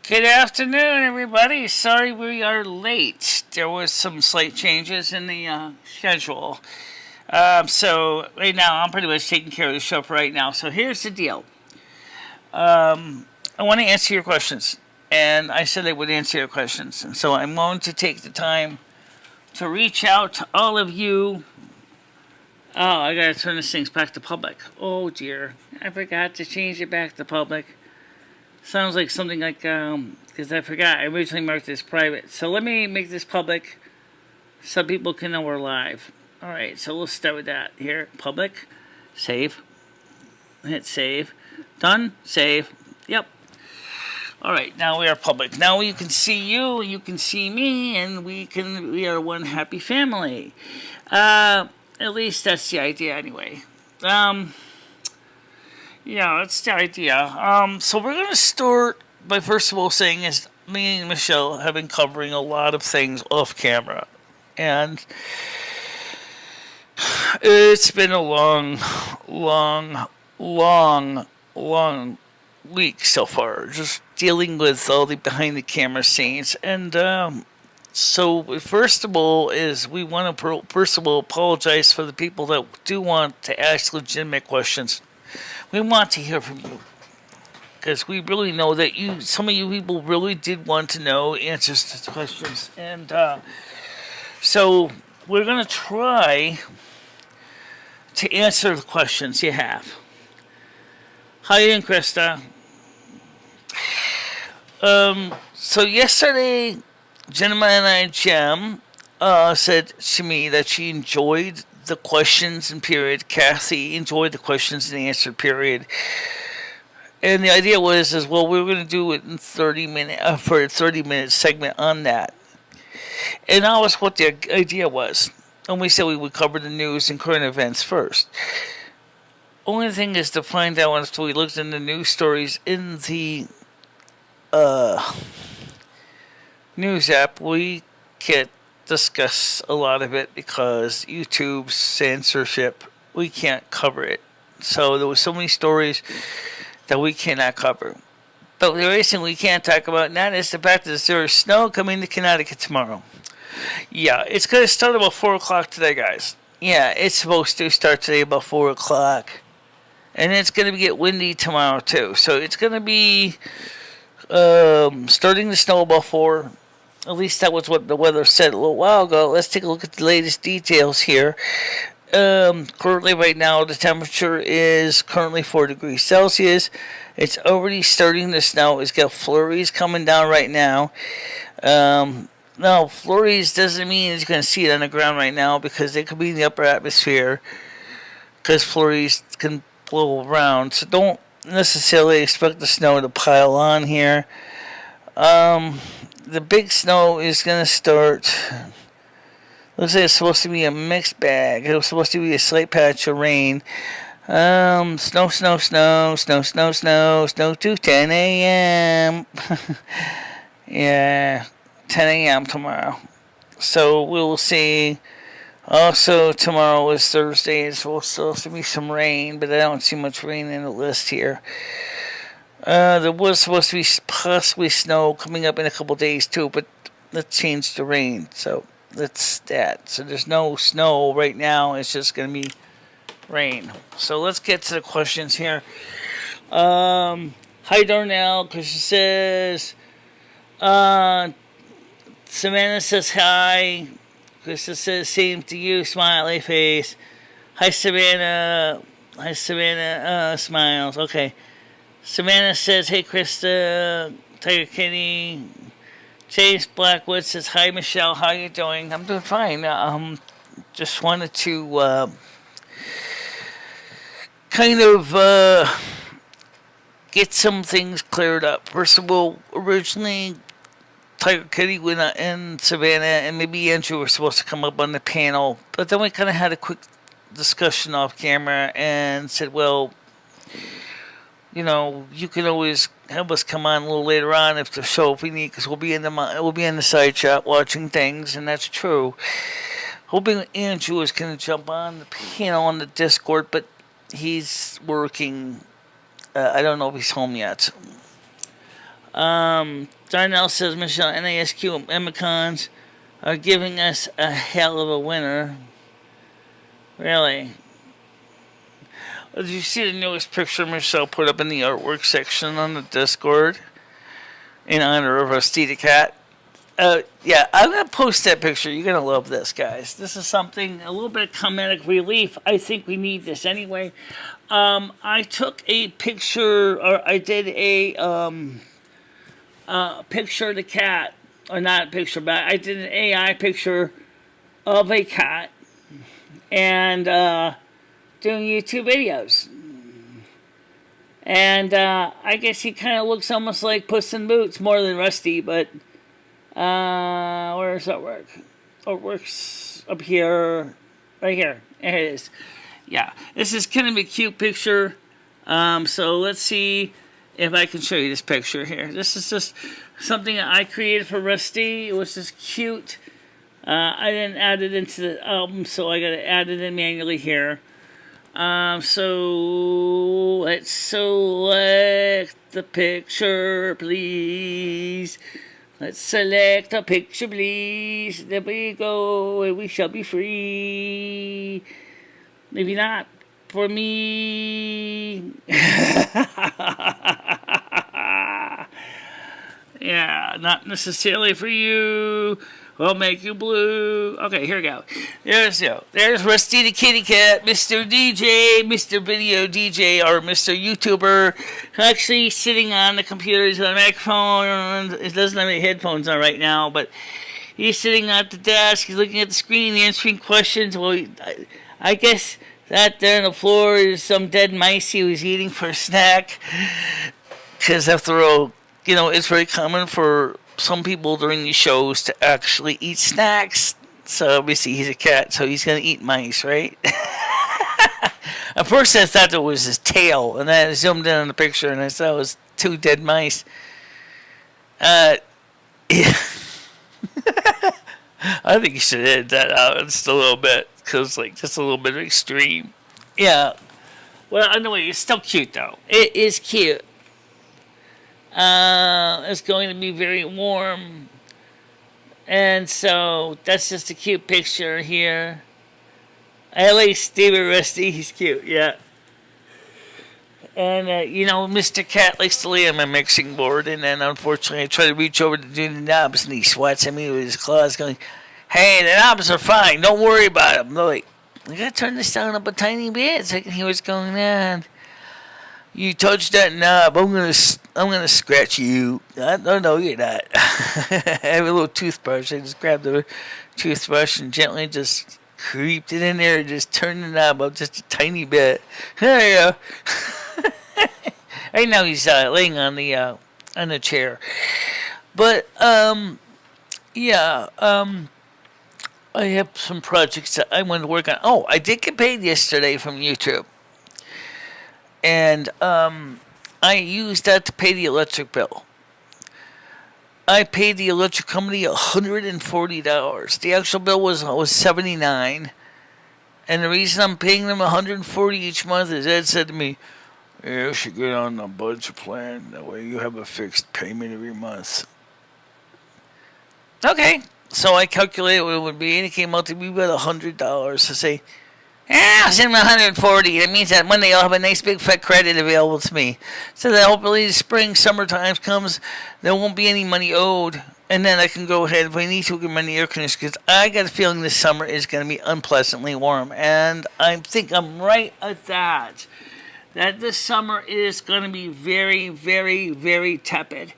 Good afternoon, everybody. Sorry we are late. There was some slight changes in the schedule. So right now, I'm pretty much taking care of the show for right now. So here's the deal. I want to answer your questions. And I said I would answer your questions. And so I'm going to take the time to reach out to all of you. Oh, I got to turn this thing back to public. Oh, dear. I forgot to change it back to public. Sounds like something like, because I forgot, I originally marked this private. So let me make this public so people can know we're live. Alright, so we'll start with that. Here, public, save, hit save, done, save, yep. Alright, now we are public. Now you can see you can see me, and we are one happy family. At least that's the idea anyway. Yeah, that's the idea. So we're going to start by first of all saying is me and Michelle have been covering a lot of things off camera. And it's been a long week so far. Just dealing with all the behind the camera scenes. And so first of all is we want to first of all apologize for the people that do want to ask legitimate questions. We want to hear from you, because we really know that some of you people really did want to know answers to the questions, and so we're going to try to answer the questions you have. How you doing, Krista? So yesterday, Jenna and I, Jem, said to me that she enjoyed the questions and period. Kathy enjoyed the questions and answer period. And the idea was, we were going to do it in 30 minutes, for a 30-minute segment on that. And that was what the idea was. And we said we would cover the news and current events first. Only thing is to find out after we looked in the news stories in the news app, we can't discuss a lot of it because YouTube's censorship, we can't cover it. So there was so many stories that we cannot cover. But the reason we can't talk about that is the fact that there is snow coming to Connecticut tomorrow. Yeah, it's going to start about 4 o'clock today, guys. Yeah, it's supposed to start today about 4 o'clock. And it's going to get windy tomorrow, too. So it's going to be starting to snow about 4. At least that was what the weather said a little while ago. Let's take a look at the latest details here. Currently, right now, the temperature is currently 4 degrees Celsius. It's already starting to snow. It's got flurries coming down right now. Now, flurries doesn't mean it's going to see it on the ground right now, because they could be in the upper atmosphere, because flurries can blow around. So don't necessarily expect the snow to pile on here. The big snow is going to start. Looks like it's supposed to be a mixed bag. It was supposed to be a slight patch of rain. Snow to 10 a.m. Yeah, 10 a.m. tomorrow. So we'll see. Also, tomorrow is Thursday. It's supposed to be some rain, but I don't see much rain in the list here. There was supposed to be possibly snow coming up in a couple days too, but that changed to rain, so that's that. So there's no snow right now, it's just going to be rain. So let's get to the questions here. Hi Darnell, because she says, Savannah says hi. Krista says same to you, smiley face. Hi Savannah. Hi Savannah, smiles. Okay. Savannah says, hey Krista, Tiger Kitty. Chase Blackwood says, hi Michelle, how you doing? I'm doing fine. Just wanted to kind of get some things cleared up. First of all, originally Tiger Kitty and Savannah and maybe Andrew were supposed to come up on the panel, but then we kind of had a quick discussion off camera and said, well, you know, you can always have us come on a little later on if we need, because we'll be in the side chat watching things, and that's true. Hoping Andrew is going to jump on the panel on the Discord, but he's working. I don't know if he's home yet. Darnell says, Michelle, NASQ and Emicons are giving us a hell of a winner. Really? Did you see the newest picture Michelle put up in the artwork section on the Discord in honor of Rusty the cat? Yeah, I'm going to post that picture. You're going to love this, guys. This is something, a little bit of comedic relief. I think we need this anyway. I took a picture, or I did a picture of the cat. Or not a picture, but I did an AI picture of a cat. And doing YouTube videos. And I guess he kind of looks almost like Puss in Boots more than Rusty, but where does that work? Oh, it works up here, right here. There it is. Yeah, this is kind of a cute picture. So let's see if I can show you this picture here. This is just something that I created for Rusty. It was just cute. I didn't add it into the album, so I got to add it in manually here. So let's select the picture, please. Let's select a picture, please. There we go, and we shall be free. Maybe not for me. Yeah, not necessarily for you. We'll make you blue. Okay, here we go. There's Rusty the kitty cat, Mr. DJ, Mr. Video DJ, or Mr. YouTuber, actually sitting on the computer. He's on a microphone. He doesn't have any headphones on right now, but he's sitting at the desk. He's looking at the screen, answering questions. Well, I guess that there on the floor is some dead mice he was eating for a snack. Because after all, you know, it's very common for some people during these shows to actually eat snacks. So obviously he's a cat, so he's going to eat mice, right? At first I thought it was his tail, and then I zoomed in on the picture and I saw it was 2 dead mice. Yeah. I think you should edit that out just a little bit, because like just a little bit extreme. Yeah. Well, anyway, it's still cute though. It is cute. It's going to be very warm. And so, that's just a cute picture here. I like Stevie Rusty. He's cute, yeah. And, you know, Mr. Cat likes to lay on my mixing board. And then, unfortunately, I try to reach over to do the knobs. And he swats at me with his claws going, hey, the knobs are fine. Don't worry about them. I'm like, I gotta turn this down up a tiny bit so I can hear what's going on. You touch that knob, I'm gonna scratch you. No, you're not. I have a little toothbrush. I just grabbed the toothbrush and gently just creeped it in there and just turned the knob up just a tiny bit. There you go. Right now he's laying on the chair. But yeah, I have some projects that I want to work on. Oh, I did get paid yesterday from YouTube. And I used that to pay the electric bill. I paid the electric company $140. The actual bill was $79. And the reason I'm paying them $140 each month is Ed said to me, you should get on the budget plan. That way you have a fixed payment every month. Okay. So I calculated what it would be, and it came out to be about $100. I say, I'll send them $140. That means that Monday I'll have a nice big fat credit available to me. So that hopefully the spring, summertime comes, there won't be any money owed. And then I can go ahead if I need to get my air conditioner. Because I got a feeling this summer is going to be unpleasantly warm. And I think I'm right at that. That this summer is going to be very, very, very tepid.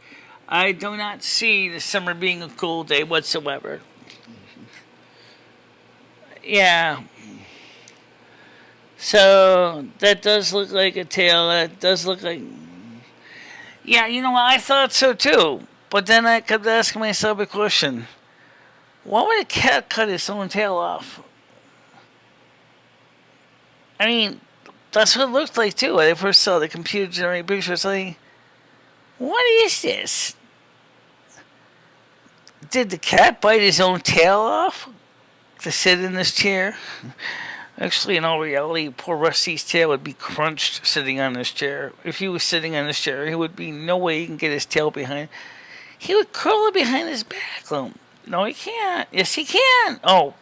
I do not see the summer being a cool day whatsoever. Yeah. So, that does look like a tail. That does look like... Yeah, you know what? I thought so too. But then I kept asking myself a question. Why would a cat cut its own tail off? I mean, that's what it looked like too. When I first saw the computer-generated picture, I was like, what is this? Did the cat bite his own tail off to sit in this chair? Actually, in all reality, poor Rusty's tail would be crunched sitting on this chair. If he was sitting on this chair, there would be no way he can get his tail behind. He would curl it behind his back. No, he can't. Yes, he can. Oh.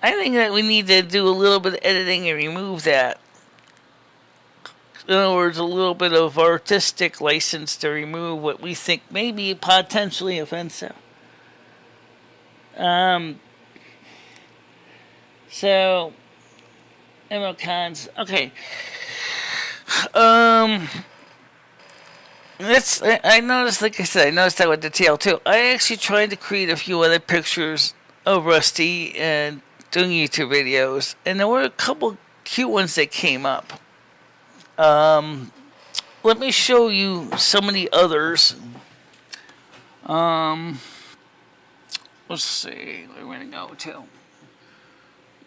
I think that we need to do a little bit of editing and remove that. In other words, a little bit of artistic license to remove what we think may be potentially offensive. So, emocons. Okay. I noticed, like I said, I noticed that with the tail too. I actually tried to create a few other pictures of Rusty and doing YouTube videos, and there were a couple cute ones that came up. Let me show you some of the others. Let's see, where we're gonna go to.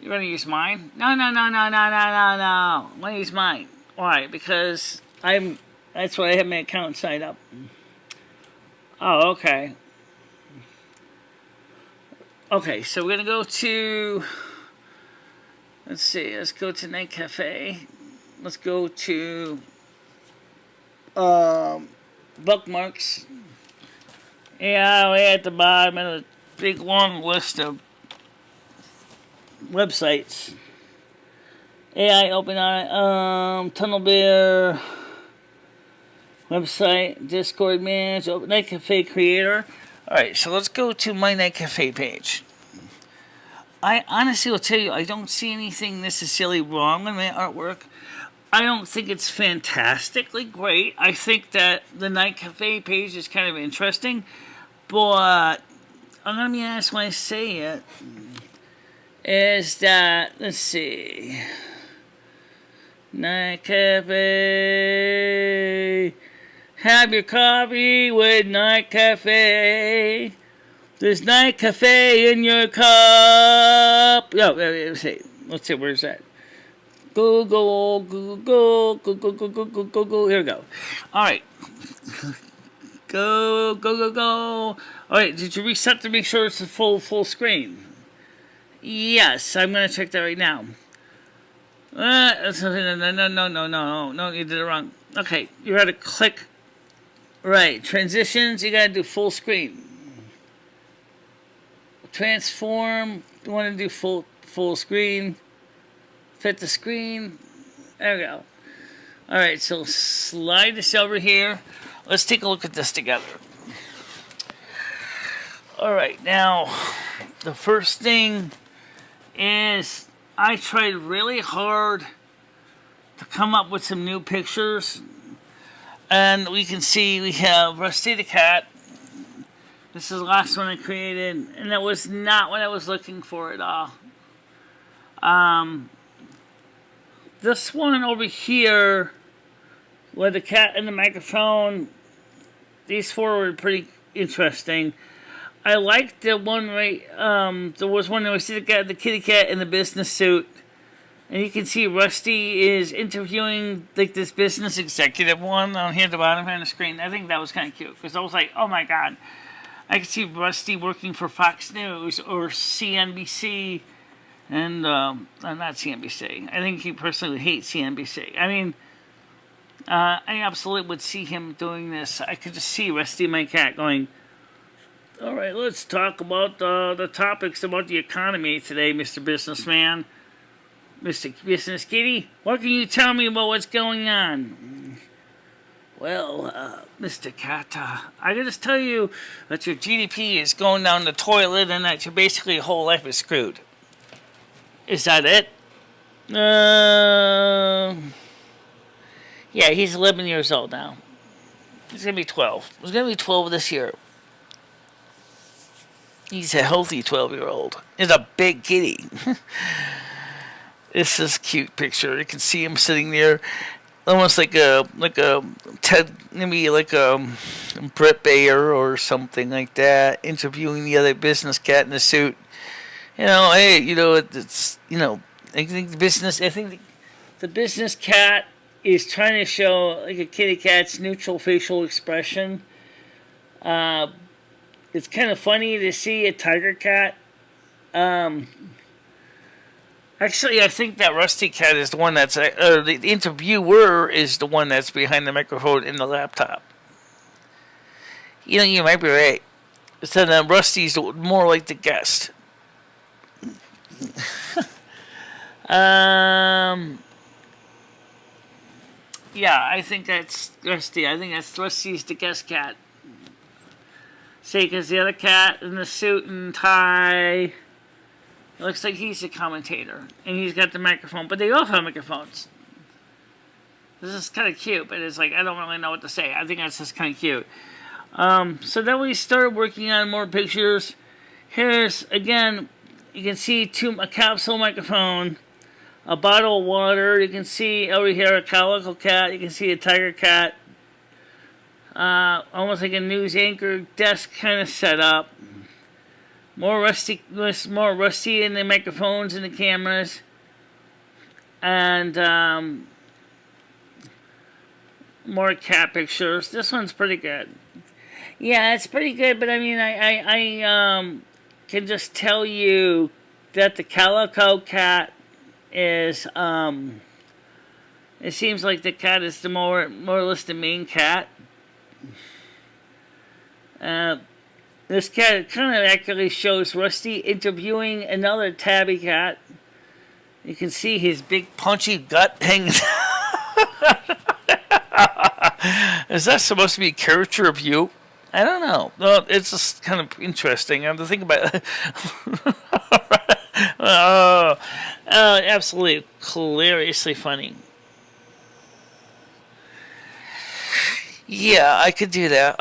You're gonna use mine? No. I wanna use mine. Why? Because that's why I have my account signed up. Oh, okay. Okay, so we're gonna go to, let's see, let's go to Night Cafe. Let's go to bookmarks. Yeah, way at the bottom of a big long list of websites. AI open on Tunnel Bear website, Discord manage, open Night Cafe creator. Alright, so let's go to my Night Cafe page. I honestly will tell you, I don't see anything necessarily wrong with my artwork. I don't think it's fantastically great. I think that the Night Cafe page is kind of interesting, but I'm going to be honest when I say it, is that, let's see, Night Cafe, have your coffee with Night Cafe. There's Night Cafe in your cup. Let's see, where's that? Google. Here we go. All right. Go. All right, did you reset to make sure it's a full screen? Yes, I'm going to check that right now. No, you did it wrong. Okay, you got to click. Right, transitions, you got to do full screen. Transform, you want to do full screen. Fit the screen. There we go. All right, so slide this over here. Let's take a look at this together. All right, now the first thing is I tried really hard to come up with some new pictures, and we can see we have Rusty the cat. This is the last one I created, and that was not what I was looking for at all. This one over here, with the cat and the microphone, these four were pretty interesting. I liked the one right, there was one that we see the kitty cat in the business suit, and you can see Rusty is interviewing like this business executive one down here at the bottom of the screen. I think that was kind of cute, because I was like, oh my god, I could see Rusty working for Fox News or CNBC, and not CNBC. I think he personally hates CNBC. I mean, I absolutely would see him doing this. I could just see Rusty my cat going, all right, let's talk about the topics about the economy today, Mr. Businessman. Mr. Business Kitty, what can you tell me about what's going on? Well, Mr. Cat, I can just tell you that your GDP is going down the toilet and that your basically whole life is screwed. Is that it? Yeah, he's 11 years old now. He's going to be 12. He's going to be 12 this year. He's a healthy 12-year-old. He's a big kitty. This is a cute picture. You can see him sitting there, almost like a Ted, maybe like a Brett Baer or something like that, interviewing the other business cat in the suit. You know, hey, you know, it's, you know, I think the business cat is trying to show like a kitty cat's neutral facial expression. It's kind of funny to see a tiger cat Actually, I think that Rusty Cat is the one that's the interviewer is the one that's behind the microphone in the laptop. You know, you might be right. So then Rusty's more like the guest. Yeah, I think that's Rusty. I think that's Rusty's the guest cat. See, because the other cat in the suit and tie, it looks like he's the commentator. And he's got the microphone, but they all have microphones. This is kind of cute, but it's like, I don't really know what to say. I think that's just kind of cute. So then we started working on more pictures. Here's, again, you can see a capsule microphone, a bottle of water. You can see over here a calico cat. You can see a tiger cat. Almost like a news anchor desk kind of setup. More rusty in the microphones and the cameras. And more cat pictures. This one's pretty good. Yeah, it's pretty good, but I mean, I can just tell you that the calico cat is, it seems like the cat is the more or less the main cat. This cat kind of accurately shows Rusty interviewing another tabby cat. You can see his big punchy gut hanging. Is that supposed to be a caricature of you? I don't know. Well, it's just kind of interesting. I have to think about it. Absolutely, hilariously funny. Yeah, I could do that.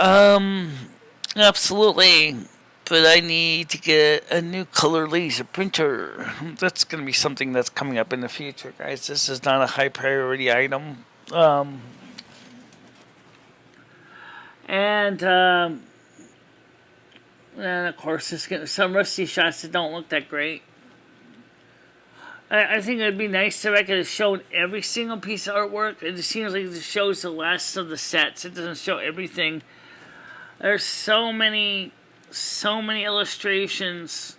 Absolutely. But I need to get a new color laser printer. That's going to be something that's coming up in the future, guys. This is not a high priority item. And of course, there's some Rusty shots that don't look that great. I think it would be nice if I could have shown every single piece of artwork. It just seems like it shows the last of the sets. It doesn't show everything. There's so many illustrations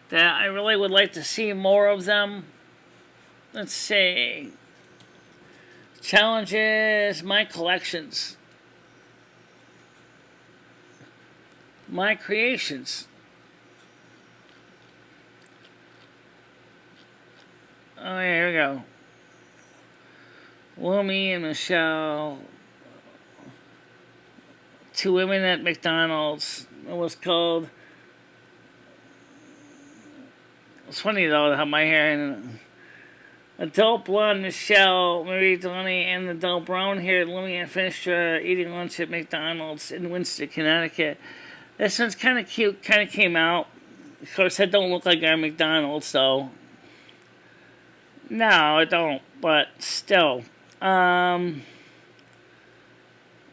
that I really would like to see more of them. Let's see. Challenges, my collections. My creations. Oh, yeah, here we go. Lumi and Michelle. Two women at McDonald's. It was called. It's funny though how my hair and adult blonde MicheleMarieDalene and adult brown haired Lumi and Finistra eating lunch at McDonald's in Winston, Connecticut. This one's kind of cute. Kind of came out. Of course, that don't look like our McDonald's though. No, it don't. But still,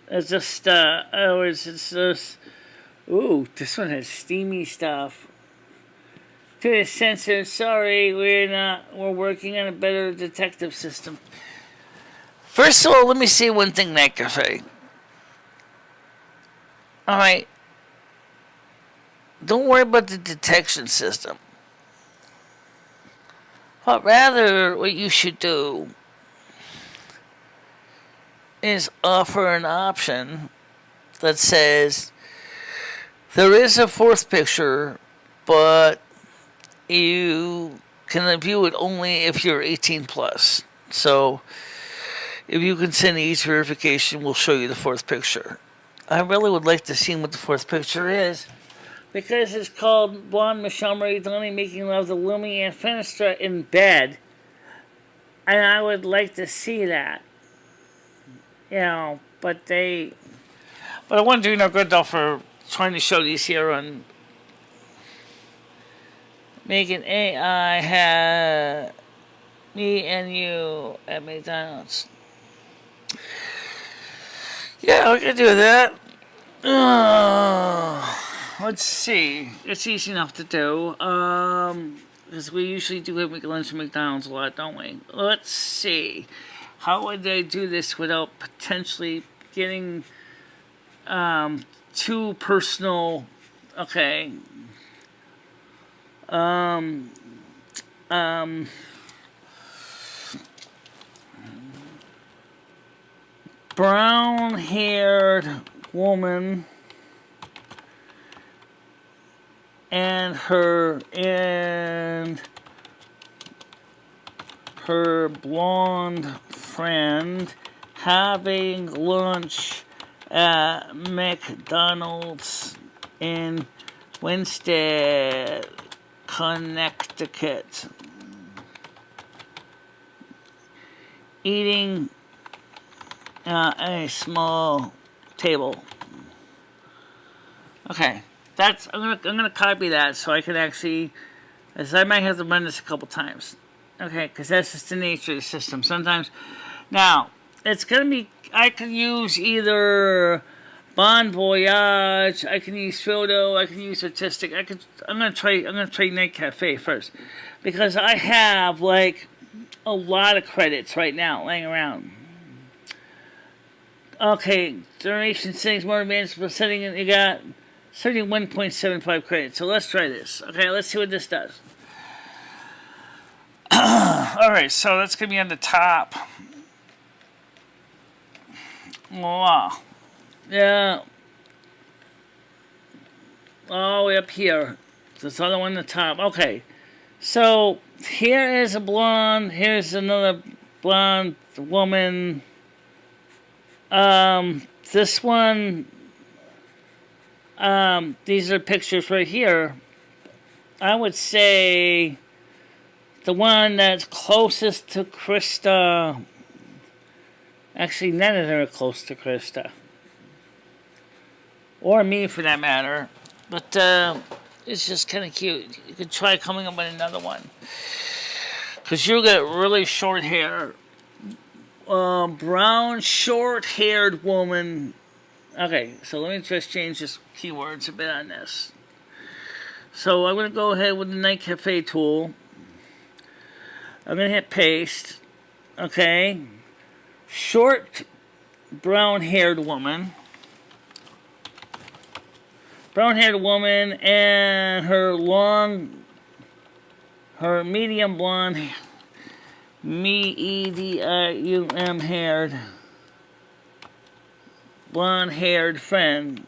it's just it's just. Ooh, this one has steamy stuff. To the censor, sorry, we're working on a better detective system. First of all, let me say one thing, Night Cafe. Alright. Don't worry about the detection system. But rather, what you should do is offer an option that says there is a fourth picture, but you can view it only if you're 18 plus. So if you consent to each verification, we'll show you the fourth picture. I really would like to see what the fourth picture is, because it's called Blonde MicheleMarieDalene making love to Lumi and Finistra in bed. And I would like to see that. You know, but I wouldn't do no good though for trying to show these here on making AI have me and you at McDonald's. Yeah, we can do that. Let's see. It's easy enough to do. Because we usually do have lunch at McDonald's a lot, don't we? Let's see. How would I do this without potentially getting too personal? Okay. brown-haired woman and her blonde friend having lunch at McDonald's in Winston, Connecticut, eating a small table. Okay, I'm gonna copy that so I can actually, as I might have to run this a couple times. Okay, because that's just the nature of the system. Sometimes, now it's gonna be. I can use either Bon Voyage. I can use photo. I can use artistic. I'm gonna try Night Cafe first, because I have like a lot of credits right now laying around. Okay, duration settings, more advanced setting. You got 71.75 credits. So let's try this. Okay, let's see what this does. Alright, so that's going to be on the top. Wow. Yeah. All the way up here. This other one on the top. Okay. So, here is a blonde. Here's another blonde woman. This one, these are pictures right here. I would say the one that's closest to Krista, actually none of them are close to Krista. Or me for that matter. But, it's just kind of cute. You could try coming up with another one. Because you'll get really short hair. Brown, short-haired woman. Okay, so let me just change this keywords a bit on this. So I'm going to go ahead with the Night Cafe tool. I'm going to hit paste. Okay. Short, brown-haired woman. Brown-haired woman and her medium blonde, medium haired, blonde-haired friend.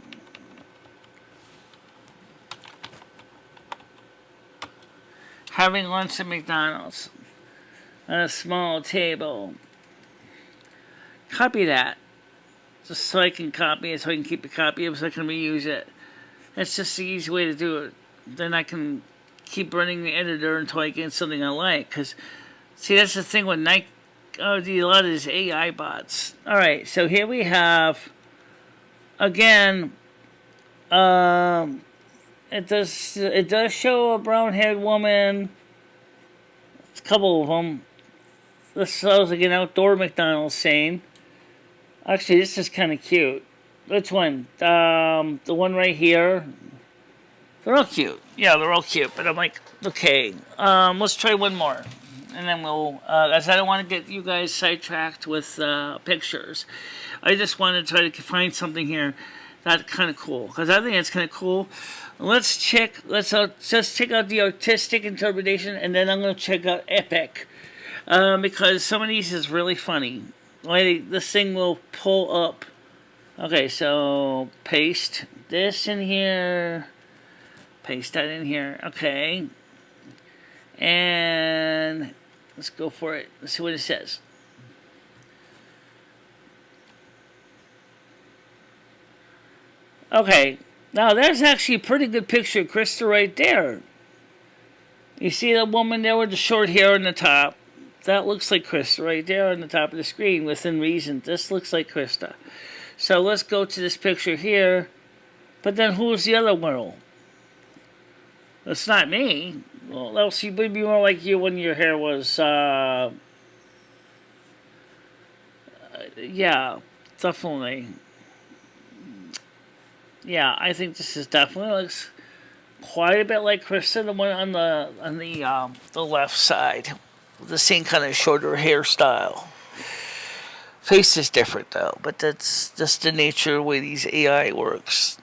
Having lunch at McDonald's on a small table. Copy that. Just so I can copy it, so I can keep a copy of it, so I can reuse it. That's just the easy way to do it. Then I can keep running the editor until I get something I like. Because, see, that's the thing with a lot of these AI bots. Alright, so here we have, again, it does show a brown-haired woman. It's a couple of them. This shows like an outdoor McDonald's scene. Actually, this is kind of cute. Which one? The one right here. They're all cute. Yeah, they're all cute. But I'm like, okay, let's try one more. And then we'll, as I don't want to get you guys sidetracked with pictures. I just want to try to find something here that's kind of cool. Because I think it's kind of cool. Let's just check out the artistic interpretation. And then I'm going to check out epic. Because some of these is really funny. Like, this thing will pull up. Okay, so paste this in here. Paste that in here. Okay. And let's go for it. Let's see what it says. Okay. Now, there's actually a pretty good picture of Krista right there. You see the woman there with the short hair on the top? That looks like Krista right there on the top of the screen. Within reason, this looks like Krista. So let's go to this picture here. But then who's the other girl? It's not me. Well, else she would be more like you when your hair was, yeah, definitely. Yeah, I think this is definitely looks quite a bit like Krista, the one on the left side. The same kind of shorter hairstyle. Face is different though, but that's just the nature of the way these AI works.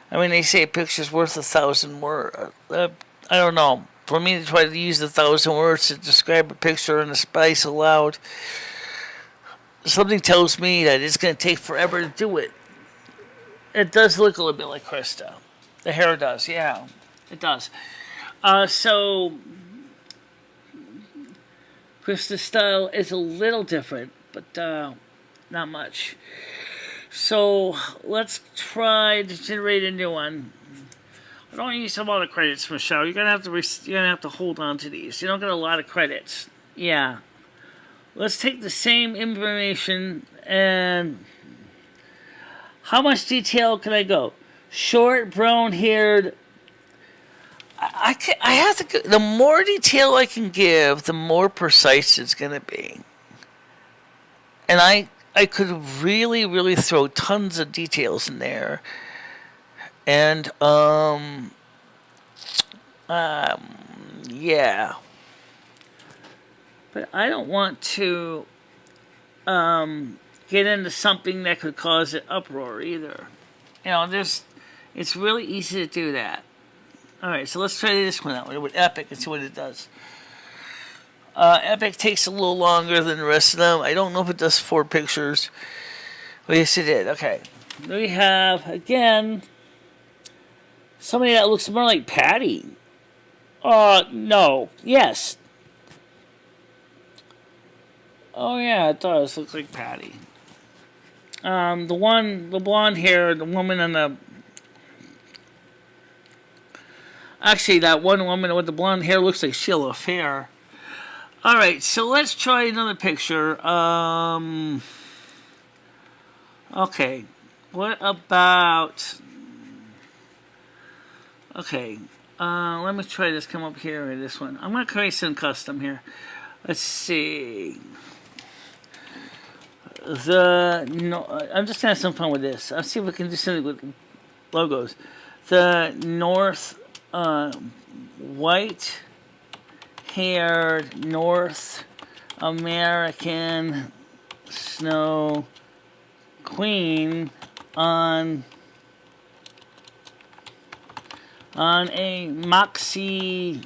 I mean, they say a picture's worth 1,000 words. I don't know. For me to try to use 1,000 words to describe a picture and a spice aloud, something tells me that it's going to take forever to do it. It does look a little bit like Krista. The hair does, yeah. It does. So, Krista's style is a little different, but not much. So, let's try to generate a new one. I don't use a lot of credits, Michelle. You're gonna have to hold on to these. You don't get a lot of credits. Yeah. Let's take the same information and how much detail can I go? Short, brown-haired. I have to. The more detail I can give, the more precise it's gonna be. And I could really, really throw tons of details in there. And yeah. But I don't want to get into something that could cause an uproar either. You know, it's really easy to do that. Alright, so let's try this one out with Epic and see what it does. Epic takes a little longer than the rest of them. I don't know if it does 4 pictures. But yes, it did. Okay. We have, again, somebody that looks more like Patty. No. Yes. Oh, yeah, it does look like Patty. The blonde hair, the woman on the... Actually, that one woman with the blonde hair looks like Sheila Fair. Alright, so let's try another picture. Okay. What about... Okay. Let me try this. Come up here with this one. I'm going to create some custom here. Let's see. I'm just going to have some fun with this. I'll see if we can do something with logos. The North... white-haired North American snow queen on a Moxie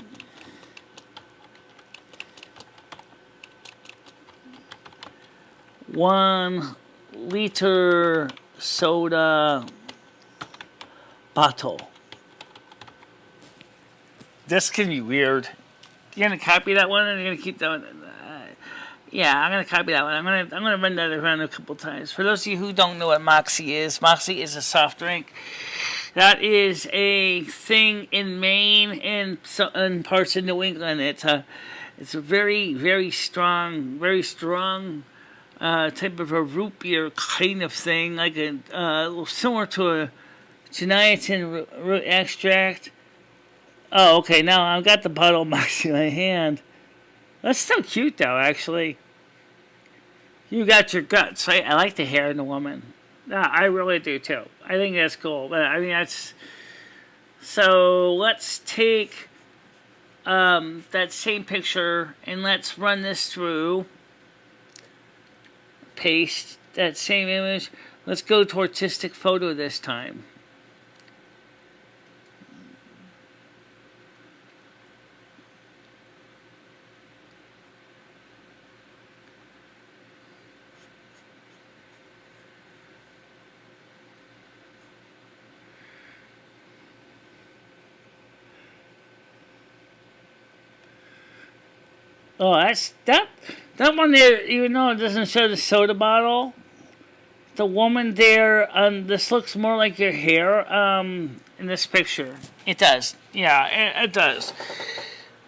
$1-liter soda bottle. This can be weird. You're gonna copy that one, and you're gonna keep that one. Yeah, I'm gonna copy that one. I'm gonna run that around a couple times. For those of you who don't know what Moxie is a soft drink. That is a thing in Maine and in parts of New England. It's a very, very strong type of a root beer kind of thing, like similar to a geniatin root extract. Oh, okay, now I've got the bottle of Moxie in my hand. That's still cute, though, actually. You got your guts, right? I like the hair in the woman. No, I really do, too. I think that's cool. But, I mean, that's... So, let's take that same picture, and let's run this through. Paste that same image. Let's go to artistic photo this time. Oh, that's that one there. Even though it doesn't show the soda bottle, the woman there. This looks more like your hair. In this picture, it does. Yeah, it does.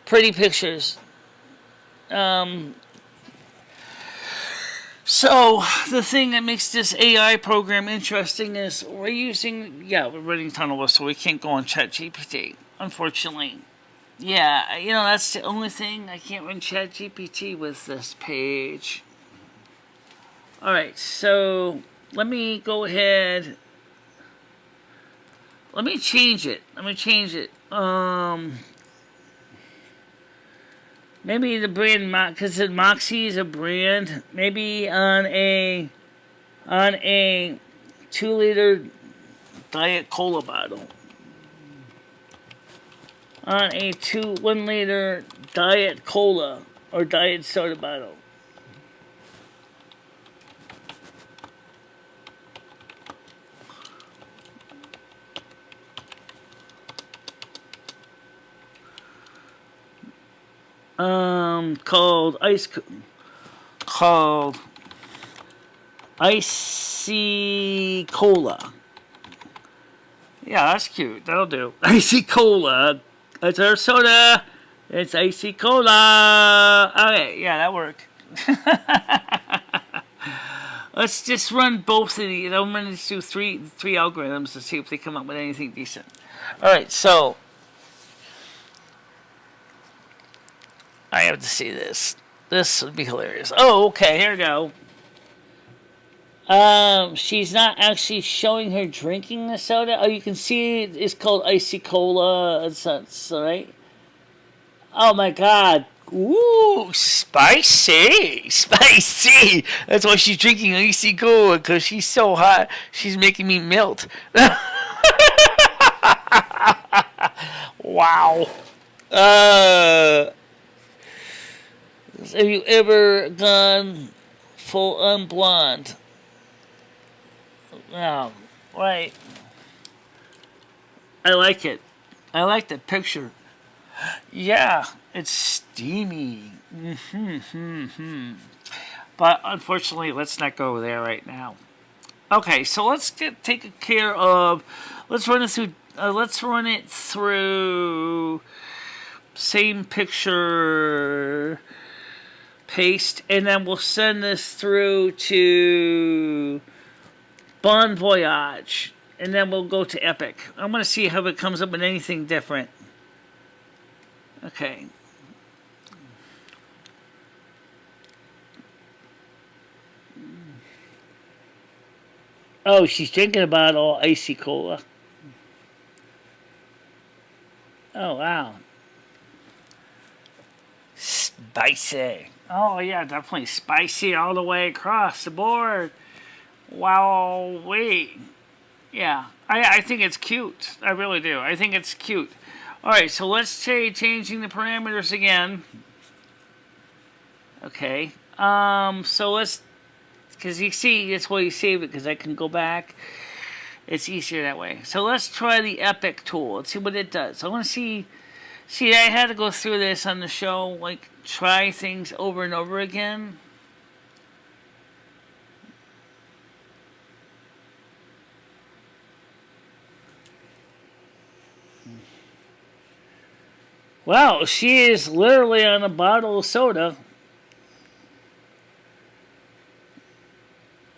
Pretty pictures. So the thing that makes this AI program interesting is we're running Tunnel, so we can't go on ChatGPT, unfortunately. Yeah, you know, that's the only thing. I can't run ChatGPT with this page. Alright, so let me go ahead. Let me change it. Maybe the brand, because Moxie is a brand. Maybe on a 2-liter Diet Cola bottle. on a 1 liter diet cola or diet soda bottle. Called Icy Cola. Yeah, that's cute. That'll do. Icy Cola. It's our soda. It's Icy Cola. Okay, yeah, that worked. Let's just run both of these. I'm going to do three algorithms to see if they come up with anything decent. All right, so I have to see this. This would be hilarious. Oh, okay, here we go. She's not actually showing her drinking the soda. Oh, you can see it's called Icy Cola. That's right. Oh my God. Ooh, spicy. Spicy. That's why she's drinking Icy Cola, because she's so hot, she's making me melt. Wow. Have you ever gone full on blonde? Oh, right. I like it. I like the picture. Yeah, it's steamy. But unfortunately, let's not go there right now. Okay, so let's take care of. Let's run it through. Let's run it through. Same picture. Paste, and then we'll send this through to Bon Voyage, and then we'll go to Epic. I'm going to see how it comes up with anything different. Okay. Oh, she's drinking a bottle of Icy Cola. Oh, wow. Spicy. Oh, yeah, definitely spicy all the way across the board. Wow, wait. Yeah, I think it's cute. I really do. I think it's cute. All right, so let's say changing the parameters again. Okay. So let's, because you see, that's why you save it, because I can go back. It's easier that way. So let's try the Epic tool. Let's see what it does. I want to see. See, I had to go through this on the show, like try things over and over again. Wow, she is literally on a bottle of soda.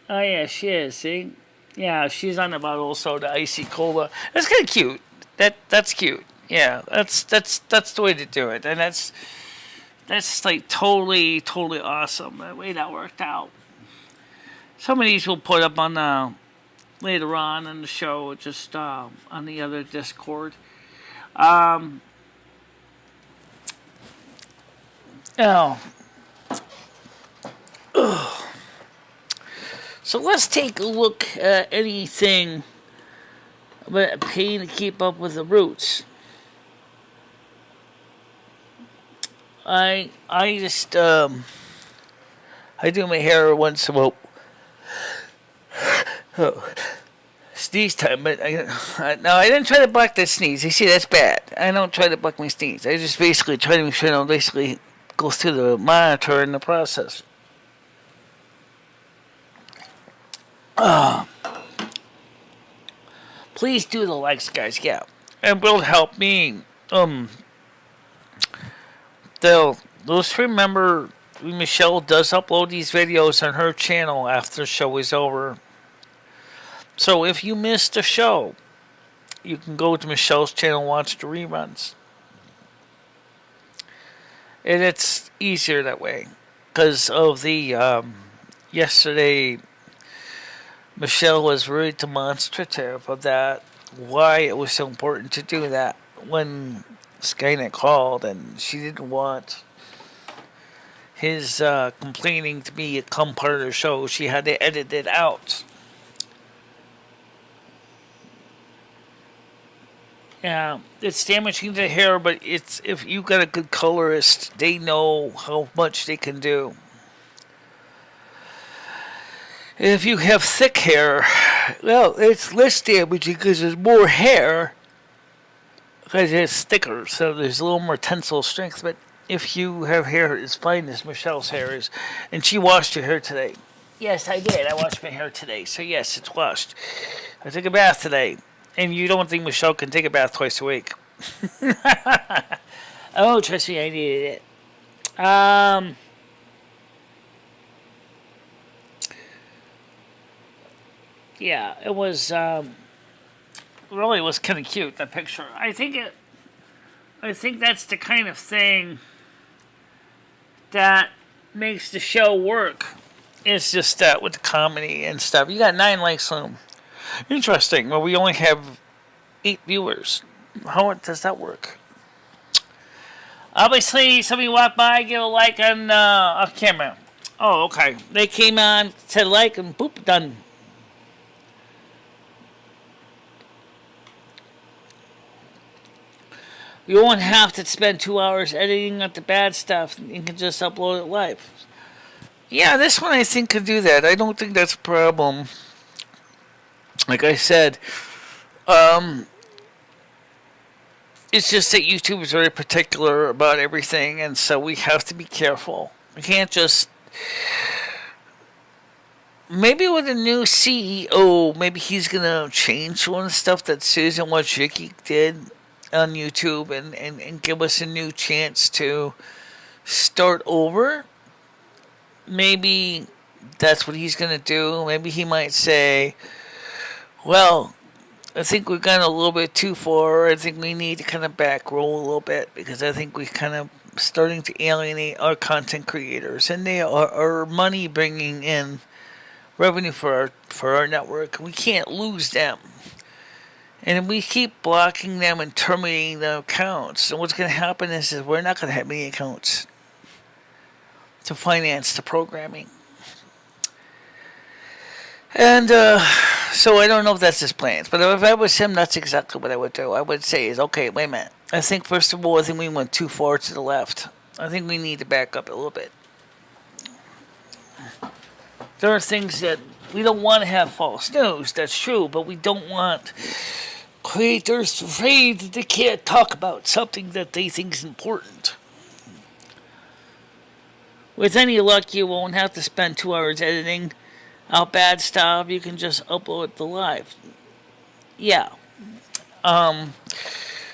Oh yeah, she is, see? Yeah, she's on a bottle of soda, Icy Cola. That's kind of cute. That's cute. Yeah, that's the way to do it, and that's like totally awesome. The way that worked out. Some of these we'll put up on later on in the show, just on the other Discord. Oh. So let's take a look at anything but a pain to keep up with the roots. I just I do my hair once in a while. Oh, sneeze time, but no, I didn't try to block that sneeze. You see, that's bad. I don't try to block my sneeze. I just basically try to make sure I don't basically go through the monitor in the process. Please do the likes, guys. Yeah, and will help me. Let's remember Michelle does upload these videos on her channel after the show is over. So if you missed the show, you can go to Michelle's channel and watch the reruns. And it's easier that way. Because of the yesterday, Michelle was really demonstrative of that, why it was so important to do that when Skynet called, and she didn't want his complaining to become part of the show. She had to edit it out. Yeah, it's damaging to hair, but it's if you got a good colorist, they know how much they can do. If you have thick hair, well, it's less damaging because there's more hair because it's thicker, so there's a little more tensile strength. But if you have hair as fine as Michelle's hair is, and she washed her hair today. Yes, I did. I washed my hair today, so yes, it's washed. I took a bath today. And you don't think Michelle can take a bath twice a week? Oh, trust me, I needed it. Yeah, it was really was kind of cute, that picture. I think that's the kind of thing that makes the show work. It's just that with the comedy and stuff. You got 9 likes on them. Interesting. Well, we only have 8 viewers. How does that work? Obviously, somebody walked by, give a like on off camera. Oh, okay. They came on, said like, and boop, done. You won't have to spend 2 hours editing out the bad stuff. You can just upload it live. Yeah, this one I think could do that. I don't think that's a problem. Like I said, it's just that YouTube is very particular about everything, and so we have to be careful. We can't just... Maybe with a new CEO, maybe he's going to change one of the stuff that Susan Wojcicki did on YouTube and give us a new chance to start over. Maybe that's what he's going to do. Maybe he might say... Well, I think we've gone a little bit too far. I think we need to kind of back roll a little bit because I think we're kind of starting to alienate our content creators, and they are money bringing in revenue for our network. We can't lose them, and if we keep blocking them and terminating their accounts, and what's going to happen is we're not going to have any accounts to finance the programming. And so I don't know if that's his plans, but if I was him, that's exactly what I would do. I would say is, okay, wait a minute. I think, first of all, I think we went too far to the left. I think we need to back up a little bit. There are things that we don't want to have false news, that's true, but we don't want creators afraid that they can't talk about something that they think is important. With any luck, you won't have to spend 2 hours editing out bad stuff. You can just upload it to live. Yeah.